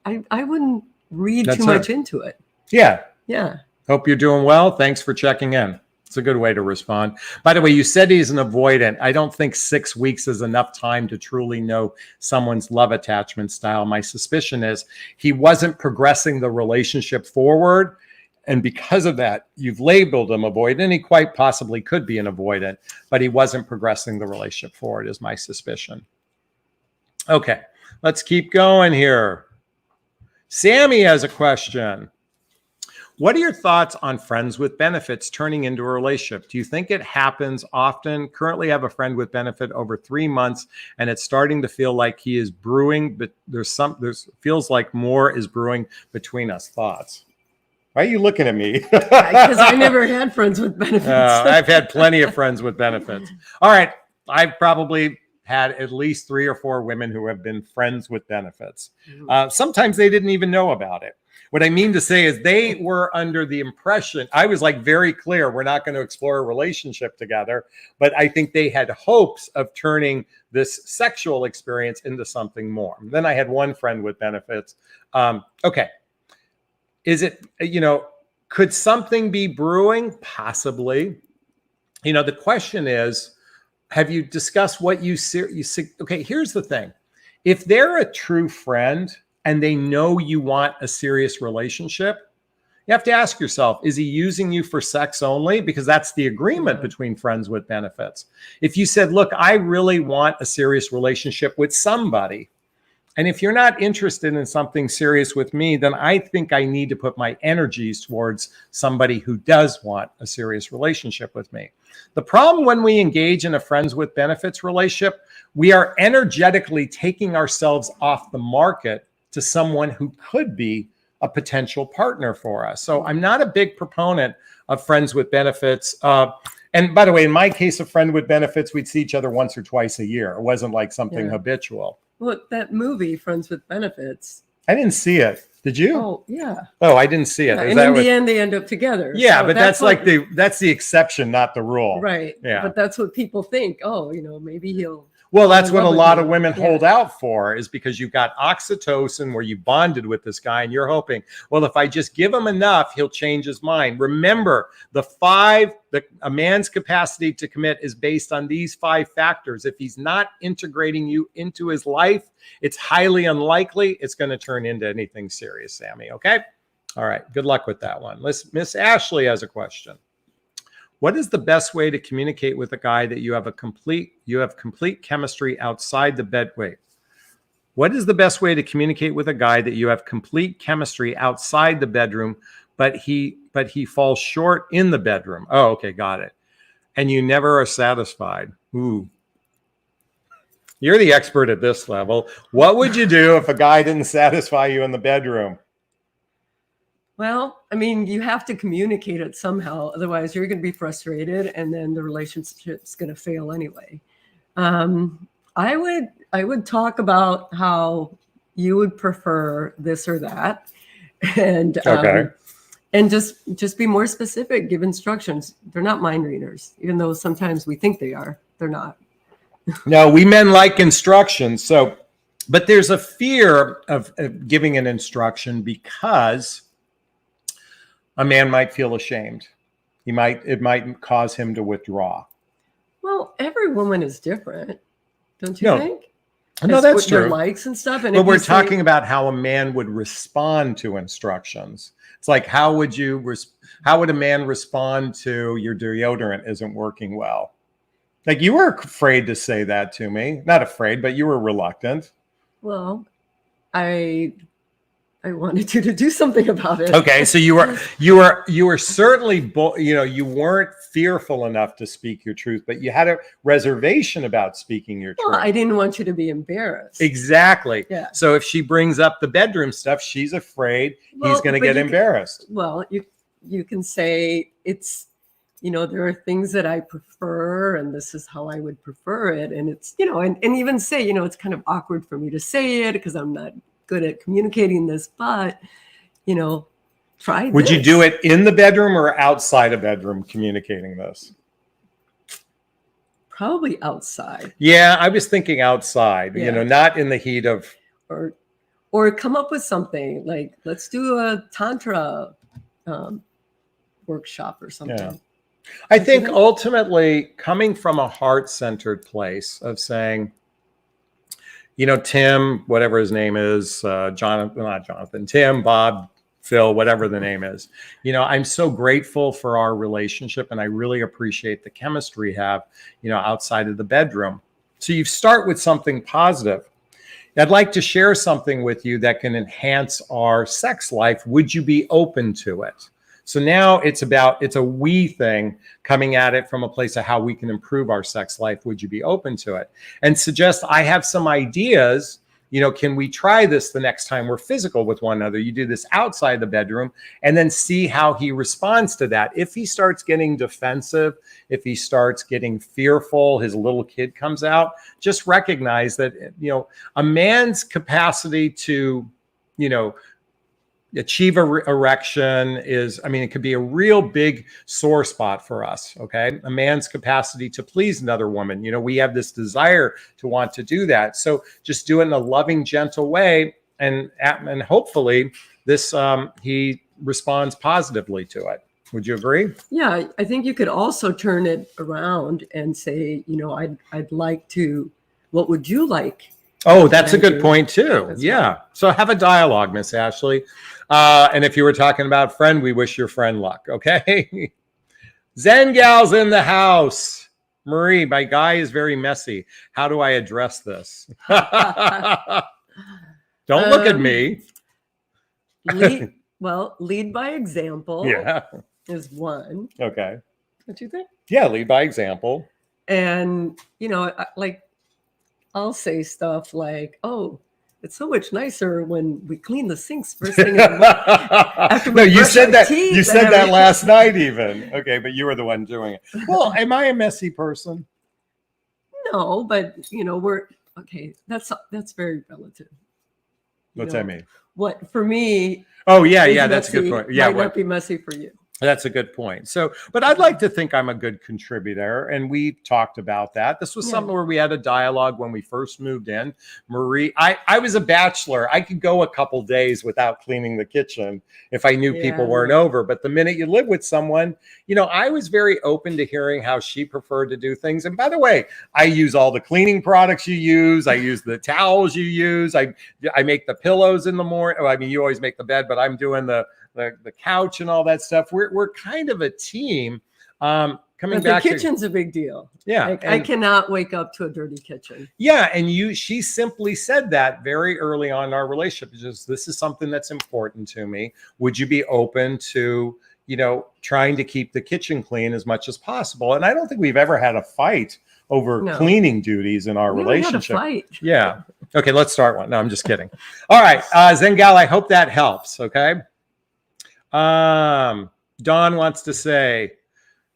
I wouldn't read That's too much into it. Yeah. Yeah. Hope you're doing well. Thanks for checking in. It's a good way to respond. By the way, you said he's an avoidant. I don't think 6 weeks is enough time to truly know someone's love attachment style. My suspicion is he wasn't progressing the relationship forward. And because of that, you've labeled him avoidant, and he quite possibly could be an avoidant, but he wasn't progressing the relationship forward is my suspicion. Okay, let's keep going here. Sammy has a question. What are your thoughts on friends with benefits turning into a relationship? Do you think it happens often? Currently have a friend with benefit over 3 months, and it's starting to feel like he is brewing, but feels like more is brewing between us. Thoughts? Why are you looking at me? Because I never had friends with benefits. I've had plenty of friends with benefits. All right. I've probably had at least 3 or 4 women who have been friends with benefits. Sometimes they didn't even know about it. What I mean to say is they were under the impression, I was like very clear, we're not going to explore a relationship together. But I think they had hopes of turning this sexual experience into something more. Then I had one friend with benefits. Okay. Is it, you know, could something be brewing? Possibly. You know, the question is, have you discussed what you see? Okay, here's the thing. If they're a true friend and they know you want a serious relationship, you have to ask yourself, is he using you for sex only? Because that's the agreement between friends with benefits. If you said, look, I really want a serious relationship with somebody, and if you're not interested in something serious with me, then I think I need to put my energies towards somebody who does want a serious relationship with me. The problem when we engage in a friends with benefits relationship, we are energetically taking ourselves off the market to someone who could be a potential partner for us. So I'm not a big proponent of friends with benefits. And by the way, in my case, a friend with benefits, we'd see each other once or twice a year. It wasn't like something habitual. Well, that movie, Friends with Benefits. I didn't see it. Did you? Oh, yeah. Oh, I didn't see it. Yeah, and in the end, they end up together. Yeah, so but that's like that's the exception, not the rule. Right. Yeah. But that's what people think. Oh, you know, maybe he'll. Well, that's in what a love with lot you. of women Yeah. hold out for, is because you've got oxytocin where you bonded with this guy and you're hoping, well, if I just give him enough, he'll change his mind. Remember, a man's capacity to commit is based on these 5 factors. If he's not integrating you into his life, it's highly unlikely it's going to turn into anything serious, Sammy. Okay. All right. Good luck with that one. Miss Ashley has a question. What is the best way to communicate with a guy that you have complete chemistry outside the bed? Wait. What is the best way to communicate with a guy that you have complete chemistry outside the bedroom, but he falls short in the bedroom? Oh, okay, got it. And you never are satisfied. Ooh. You're the expert at this level. What would you do if a guy didn't satisfy you in the bedroom? Well, I mean, you have to communicate it somehow. Otherwise, you're going to be frustrated, and then the relationship's going to fail anyway. I would talk about how you would prefer this or that, and Okay. and just be more specific. Give instructions. They're not mind readers, even though sometimes we think they are. They're not. No, we men like instructions. So, but there's a fear of giving an instruction because a man might feel ashamed. It might cause him to withdraw. Well, every woman is different, don't you No. think? No, As that's what your true. likes and stuff. And But if we're you say- talking about how a man would respond to instructions. It's like, how would a man respond to your deodorant isn't working well? Like, you were afraid to say that to me. Not afraid, but you were reluctant. Well, I wanted you to do something about it. Okay, so you were certainly, you weren't fearful enough to speak your truth, but you had a reservation about speaking your truth. Well, I didn't want you to be embarrassed. Exactly. Yeah. So if she brings up the bedroom stuff, she's afraid he's Well, going to but get you can- embarrassed. Well, you can say it's, there are things that I prefer, and this is how I would prefer it. And it's, and even say, it's kind of awkward for me to say it because I'm not good at communicating this, but, try Would you this. do it in the bedroom or outside a bedroom communicating this? Probably outside. Yeah, I was thinking outside, Yeah. not in the heat of. Or come up with something like, let's do a Tantra workshop or something. Yeah. I think ultimately coming from a heart-centered place of saying, Tim, whatever his name is, not Jonathan, Tim, Bob, Phil, whatever the name is, I'm so grateful for our relationship, and I really appreciate the chemistry we have, outside of the bedroom. So you start with something positive. I'd like to share something with you that can enhance our sex life. Would you be open to it? So now it's a we thing, coming at it from a place of how we can improve our sex life. Would you be open to it? And suggest, I have some ideas. Can we try this the next time we're physical with one another? You do this outside the bedroom and then see how he responds to that. If he starts getting defensive, if he starts getting fearful, his little kid comes out, just recognize that, a man's capacity to, achieve erection is, it could be a real big sore spot for us. Okay. A man's capacity to please another woman. We have this desire to want to do that. So just do it in a loving, gentle way. And hopefully he responds positively to it. Would you agree? Yeah. I think you could also turn it around and say, I'd like to, what would you like? Oh, that's a good point too. That's Yeah. fine. So have a dialogue, Miss Ashley. And if you were talking about friend, we wish your friend luck. Okay. Zen Gal's in the house. Marie, my guy is very messy. How do I address this? Don't look at me. Lead by example. Yeah. Is one. Okay. Don't you think? Yeah. Lead by example. And, I'll say stuff like, oh, it's so much nicer when we clean the sinks first thing in the morning. No, you said that. teeth You and said that everything. last night, even. Okay, but you were the one doing it. Well, am I a messy person? No, but we're okay. That's very relative. What's that mean? What for me? Oh yeah, is yeah, that's a good messy point. Yeah, might not be messy for you. That's a good point. So, but I'd like to think I'm a good contributor, and we talked about that. This was something where we had a dialogue when we first moved in. Marie, I was a bachelor. I could go a couple days without cleaning the kitchen if I knew people weren't over. But the minute you live with someone, I was very open to hearing how she preferred to do things. And by the way, I use all the cleaning products you use. I use the towels you use. I make the pillows in the morning. I mean, you always make the bed, but I'm doing the couch and all that stuff. We're kind of a team. Coming but back, the kitchen's a big deal. Yeah, I cannot wake up to a dirty kitchen. Yeah, and she simply said that very early on in our relationship. Just, this is something that's important to me. Would you be open to trying to keep the kitchen clean as much as possible? And I don't think we've ever had a fight over cleaning duties in our relationship. Had a fight. Yeah. Okay, let's start one. No, I'm just kidding. All right, Zengal, I hope that helps. Okay. Don wants to say,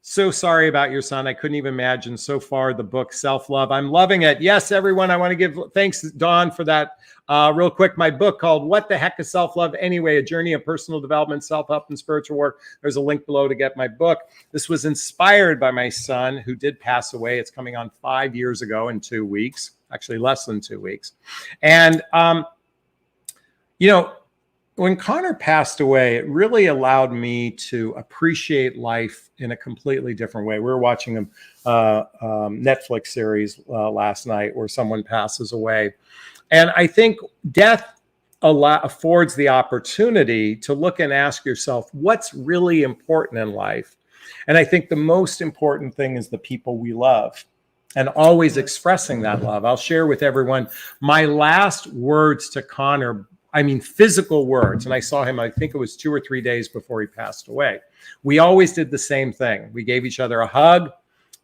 so sorry about your son. I couldn't even imagine so far the book Self-Love. I'm loving it. Yes, everyone. I want to give thanks, Don, for that. Real quick, my book called What the Heck is Self-Love Anyway? A Journey of Personal Development, Self-Help, and Spiritual Work. There's a link below to get my book. This was inspired by my son who did pass away. It's coming on 5 years ago in 2 weeks, actually less than 2 weeks. And, when Connor passed away, it really allowed me to appreciate life in a completely different way. We were watching a Netflix series last night where someone passes away. And I think death affords the opportunity to look and ask yourself, what's really important in life? And I think the most important thing is the people we love, and always expressing that love. I'll share with everyone my last words to Connor, physical words. And I saw him, I think it was 2 or 3 days before he passed away. We always did the same thing. We gave each other a hug,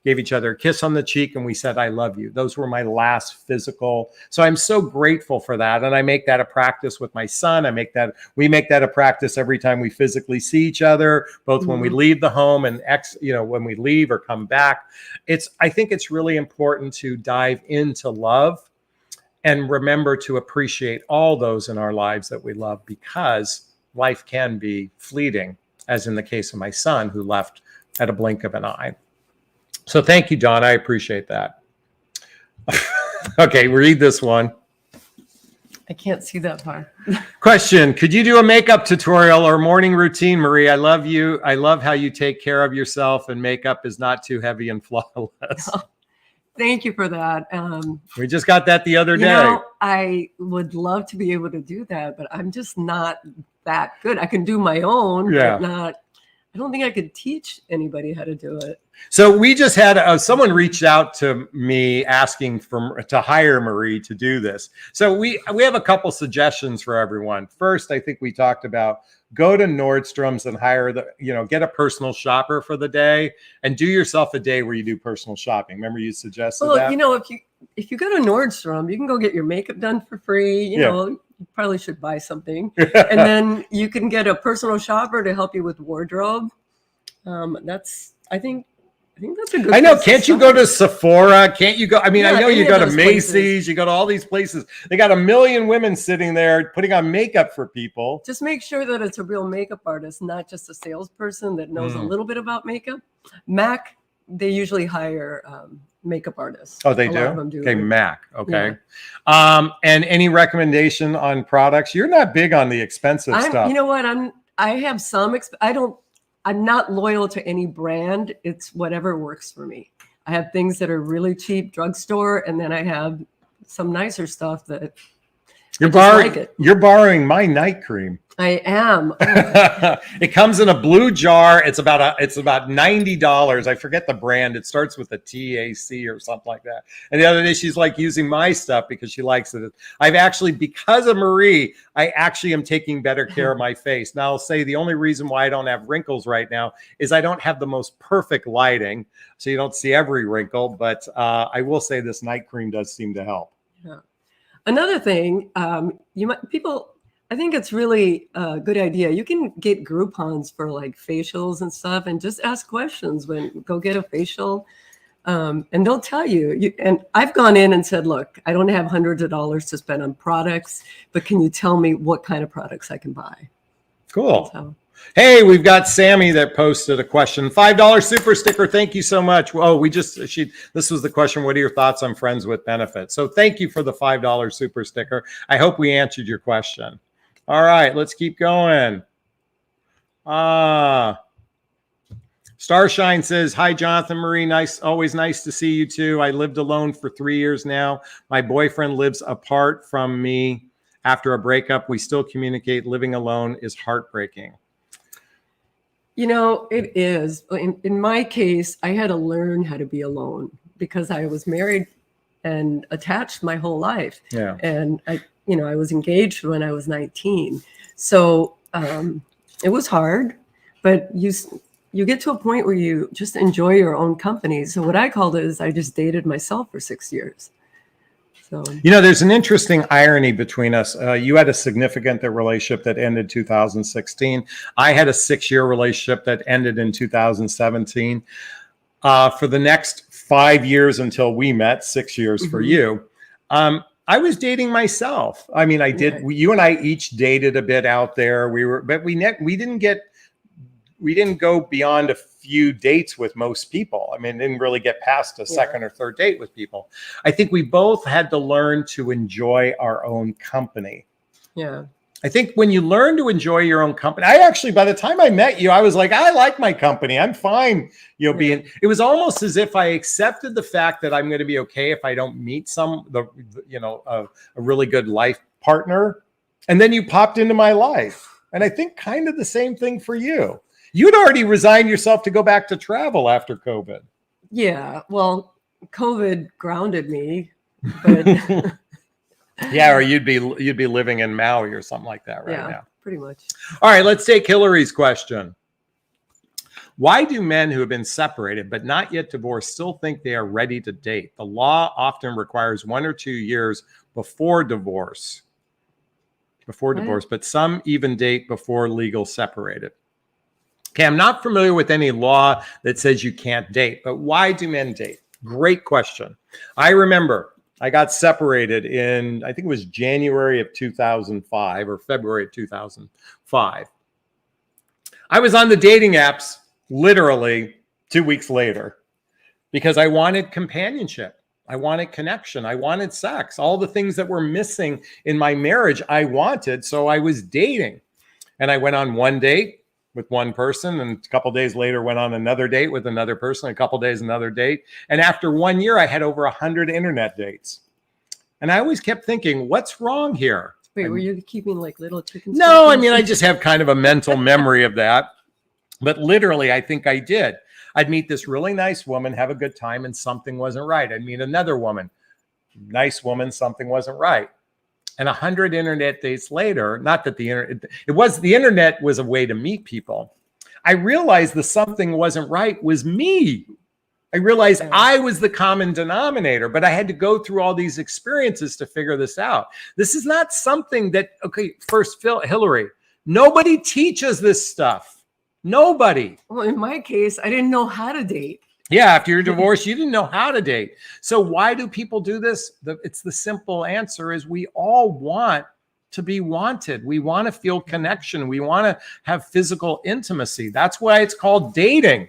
gave each other a kiss on the cheek, and we said, I love you. Those were my last physical. So I'm so grateful for that. And I make that a practice with my son. We make that a practice every time we physically see each other, both when we leave the home and when we leave or come back. I think it's really important to dive into love and remember to appreciate all those in our lives that we love, because life can be fleeting, as in the case of my son who left at a blink of an eye. So thank you, Don. I appreciate that. Okay, read this one. I can't see that far. Question: could you do a makeup tutorial or morning routine, Marie? I love you. I love how you take care of yourself, and makeup is not too heavy and flawless. Thank you for that. We just got that the other day. I would love to be able to do that, but I'm just not that good. I can do my own, but not. I don't think I could teach anybody how to do it. So we just had someone reached out to me asking to hire Marie to do this. So we have a couple suggestions for everyone. First, I think we talked about go to Nordstrom's and hire get a personal shopper for the day and do yourself a day where you do personal shopping. Remember you suggested that? If you go to Nordstrom, you can go get your makeup done for free. You probably should buy something. And then you can get a personal shopper to help you with wardrobe. I think that's a good. I know. Can't you go to Sephora? Can't you go? I know you go to Macy's. Places. You go to all these places. They got 1 million women sitting there putting on makeup for people. Just make sure that it's a real makeup artist, not just a salesperson that knows a little bit about makeup. MAC, they usually hire makeup artists. Oh, they do? Okay, MAC. Okay. Yeah. And any recommendation on products? You're not big on the expensive stuff. You know what? I have some. I'm not loyal to any brand. It's whatever works for me. I have things that are really cheap, drugstore, and then I have some nicer stuff that you're borrowing my night cream. I am. It comes in a blue jar. It's about $90. I forget the brand. It starts with a TAC or something like that. And the other day she's like using my stuff because she likes it. I've actually, because of Marie, I actually am taking better care of my face. Now I'll say the only reason why I don't have wrinkles right now is I don't have the most perfect lighting, so you don't see every wrinkle. But I will say this night cream does seem to help. Yeah. Another thing, I think it's really a good idea. You can get Groupons for like facials and stuff, and just ask questions when go get a facial, and they'll tell you. And I've gone in and said, look, I don't have hundreds of dollars to spend on products, but can you tell me what kind of products I can buy? Cool. Hey, we've got Sammy that posted a question. $5 super sticker. Thank you so much. Oh, this was the question. What are your thoughts on friends with benefits? So thank you for the $5 super sticker. I hope we answered your question. All right, let's keep going. Starshine says, hi, Jonathan Marie. Always nice to see you too. I lived alone for 3 years now. My boyfriend lives apart from me. After a breakup, we still communicate. Living alone is heartbreaking. You know, it is. In my case, I had to learn how to be alone because I was married and attached my whole life. Yeah. And I was engaged when I was 19. So it was hard, but you get to a point where you just enjoy your own company. So what I called it is I just dated myself for 6 years. So, there's an interesting irony between us. You had a significant relationship that ended 2016. I had a 6-year relationship that ended in 2017. For the next 5 years until we met, 6 years for you, I was dating myself. I mean, I did. Right. You and I each dated a bit out there. But we didn't go beyond a few dates with most people. I mean, didn't really get past a second or third date with people. I think we both had to learn to enjoy our own company. Yeah. I think when you learn to enjoy your own company, by the time I met you, I was like, I like my company. I'm fine. It was almost as if I accepted the fact that I'm going to be okay if I don't meet a really good life partner. And then you popped into my life. And I think kind of the same thing for you. You'd already resigned yourself to go back to travel after COVID. Yeah. Well, COVID grounded me, but yeah, or you'd be living in Maui or something like that right now. Pretty much. All right, let's take Hillary's question. Why do men who have been separated but not yet divorced still think they are ready to date? The law often requires 1 or 2 years before divorce. But some even date before legal separated. Okay, I'm not familiar with any law that says you can't date, but why do men date? Great question. I remember I got separated in, I think it was January of 2005 or February of 2005. I was on the dating apps literally 2 weeks later because I wanted companionship. I wanted connection. I wanted sex. All the things that were missing in my marriage, I wanted. So I was dating. And I went on one date with one person, and a couple of days later went on another date with another person, a couple of days another date. And after 1 year, I had over 100 internet dates. And I always kept thinking, what's wrong here? Wait, were you keeping like little chickens? No, I mean, I just have kind of a mental memory of that. But literally, I think I did. I'd meet this really nice woman, have a good time, and something wasn't right. I'd meet another woman, nice woman, something wasn't right. And 100 internet dates later, not that the internet was a way to meet people. I realized the something wasn't right was me. I realized I was the common denominator, but I had to go through all these experiences to figure this out. This is not something that, first, Hillary, nobody teaches this stuff. Nobody. Well, in my case, I didn't know how to date. Yeah, after you're divorced, you didn't know how to date. So why do people do this? It's the simple answer is we all want to be wanted. We want to feel connection. We want to have physical intimacy. That's why it's called dating.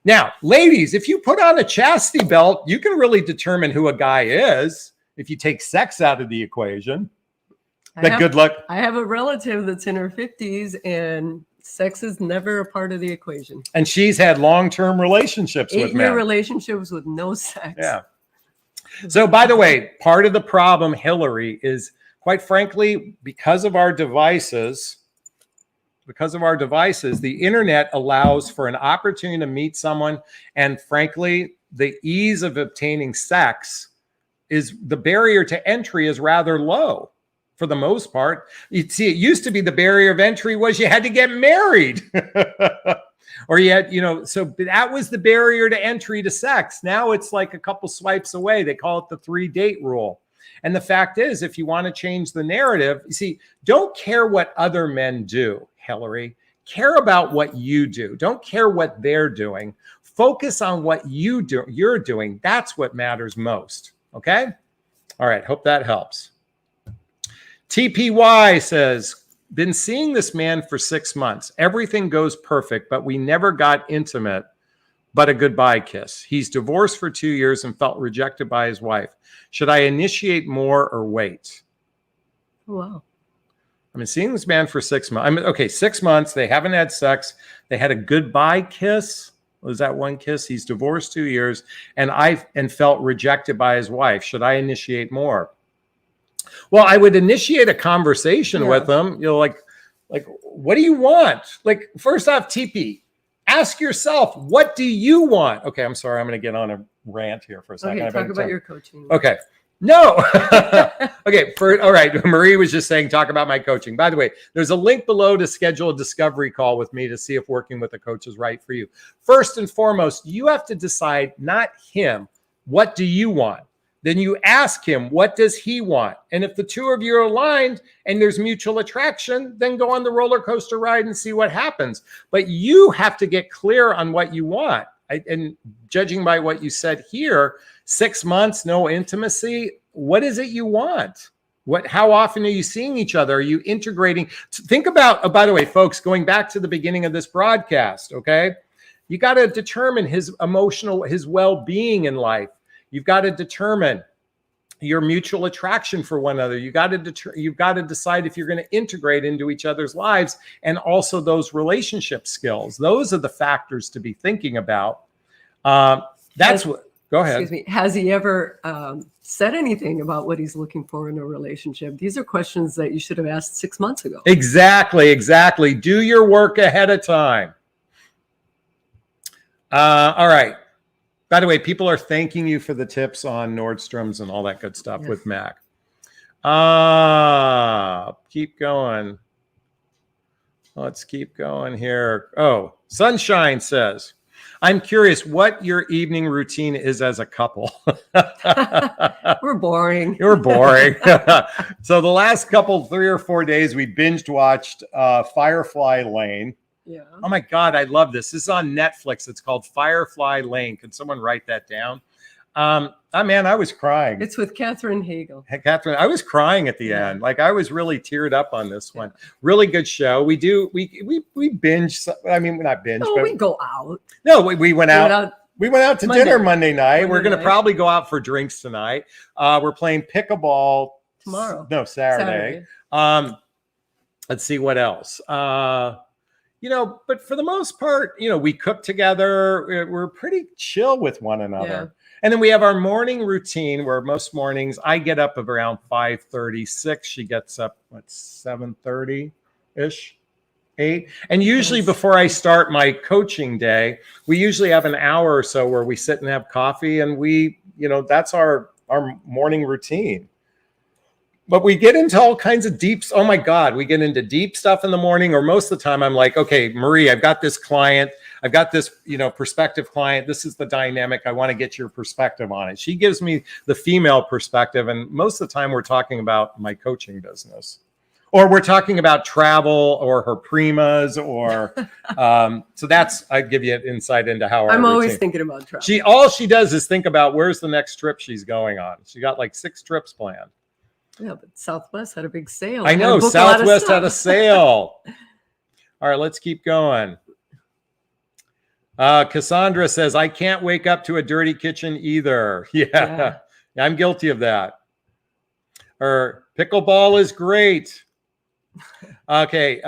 Now, ladies, if you put on a chastity belt, you can really determine who a guy is if you take sex out of the equation. Good luck. I have a relative that's in her 50s and sex is never a part of the equation. And she's had long-term relationships with men. 8-year relationships with no sex. Yeah. So, by the way, part of the problem, Hillary, is quite frankly, because of our devices, the internet allows for an opportunity to meet someone. And frankly, the ease of obtaining sex the barrier to entry is rather low. For the most part, you'd see, it used to be the barrier of entry was you had to get married or you had, so that was the barrier to entry to sex. Now it's like a couple swipes away. They call it the 3-date rule. And the fact is, if you want to change the narrative, you see, don't care what other men do, Hillary. Care about what you do. Don't care what they're doing. Focus on what you're doing. That's what matters most. Okay? All right. Hope that helps. TPY says, been seeing this man for 6 months. Everything goes perfect, but we never got intimate, but a goodbye kiss. He's divorced for 2 years and felt rejected by his wife. Should I initiate more or wait? Wow. I've been seeing this man for 6 months. Okay, 6 months. They haven't had sex. They had a goodbye kiss. Was that one kiss? He's divorced 2 years and felt rejected by his wife. Should I initiate more? Well, I would initiate a conversation with them. You know, like, what do you want? Like, first off, TP, ask yourself, what do you want? Okay, I'm sorry. I'm going to get on a rant here for a second. Okay, talk about your coaching. Okay. No. Okay. All right. Marie was just saying, talk about my coaching. By the way, there's a link below to schedule a discovery call with me to see if working with a coach is right for you. First and foremost, you have to decide, not him, what do you want? Then you ask him, what does he want? And if the two of you are aligned and there's mutual attraction, then go on the roller coaster ride and see what happens. But you have to get clear on what you want. And judging by what you said here, 6 months, no intimacy. What is it you want? How often are you seeing each other? Are you integrating? Think about, by the way, folks, going back to the beginning of this broadcast, okay? You got to determine his well-being in life. You've got to determine your mutual attraction for one another. You've got to decide if you're going to integrate into each other's lives, and also those relationship skills. Those are the factors to be thinking about. Go ahead. Excuse me. Has he ever said anything about what he's looking for in a relationship? These are questions that you should have asked 6 months ago. Exactly. Do your work ahead of time. All right. By the way, people are thanking you for the tips on Nordstrom's and all that good stuff with Mac. Keep going. Let's keep going here. Oh, Sunshine says, I'm curious what your evening routine is as a couple. We're boring. You're boring. So the last 3 or 4 days, we binged watched Firefly Lane. Yeah. Oh my God, I love this. This is on Netflix. It's called Firefly Lane. Can someone write that down? Man, I was crying. It's with Katherine Hagel. Catherine, I was crying at the end. Like, I was really teared up on this one. Really good show. We binge. I mean, not binge. No, but we go out. No, we went out. We went out to dinner Monday night. We're going to probably go out for drinks tonight. We're playing pickleball tomorrow. No, Saturday. Let's see what else. But for the most part, we cook together. We're pretty chill with one another. Yeah. And then we have our morning routine where most mornings I get up around 5:36. She gets up, 7:30-ish, 8. And usually before I start my coaching day, we usually have an hour or so where we sit and have coffee, and that's our morning routine. But we get into all kinds of oh my God, we get into deep stuff in the morning, or most of the time I'm like, okay, Marie, I've got this client. I've got this, prospective client. This is the dynamic. I want to get your perspective on it. She gives me the female perspective. And most of the time we're talking about my coaching business, or we're talking about travel or her primas, or, so I give you an insight into how I'm always thinking about travel. All she does is think about where's the next trip she's going on. She got like 6 trips planned. Yeah, but Southwest had a big sale. I know, Southwest had a sale. All right, let's keep going. Cassandra says, I can't wake up to a dirty kitchen either. Yeah. I'm guilty of that. Or pickleball is great. Okay,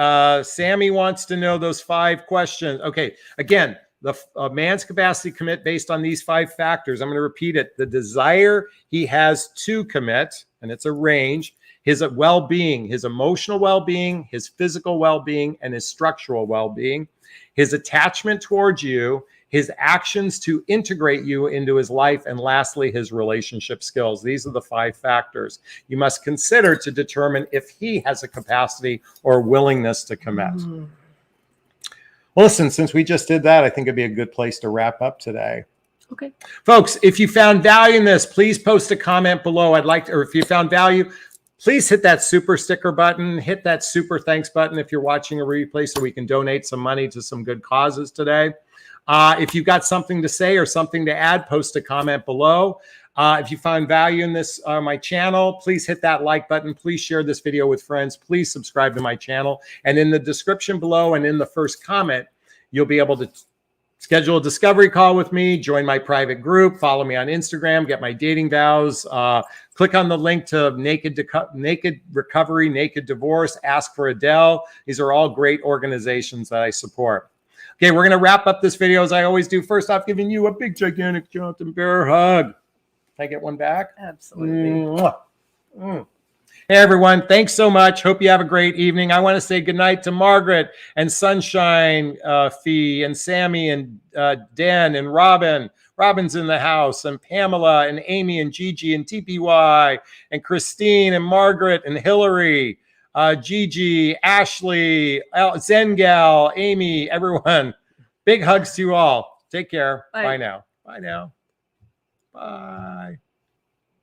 Sammy wants to know those 5 questions. Okay, again, the man's capacity to commit based on these 5 factors. I'm going to repeat it. The desire he has to commit, and it's a range, his well-being, his emotional well-being, his physical well-being, and his structural well-being, his attachment towards you, his actions to integrate you into his life, and lastly, his relationship skills. These are the 5 factors you must consider to determine if he has a capacity or willingness to commit. Mm-hmm. Well, listen, since we just did that, I think it'd be a good place to wrap up today. Okay. Folks, if you found value in this, please post a comment below. Or if you found value, please hit that super sticker button, hit that super thanks button if you're watching a replay so we can donate some money to some good causes today. If you've got something to say or something to add, post a comment below. If you find value in this, my channel, please hit that like button. Please share this video with friends. Please subscribe to my channel. And in the description below and in the first comment, you'll be able to schedule a discovery call with me, join my private group, follow me on Instagram, get my dating vows, click on the link to Naked Recovery, Naked Divorce, Ask for Adele. These are all great organizations that I support. Okay, we're going to wrap up this video as I always do. First off, giving you a big, gigantic Jonathan Bear hug. Can I get one back? Absolutely. Hey, everyone. Thanks so much. Hope you have a great evening. I want to say goodnight to Margaret and Sunshine Fee and Sammy and Dan and Robin. Robin's in the house, and Pamela and Amy and Gigi and TPY and Christine and Margaret and Hillary, Gigi, Ashley, Zengal, Amy, everyone. Big hugs to you all. Take care. Bye. Bye now. Bye now. Bye.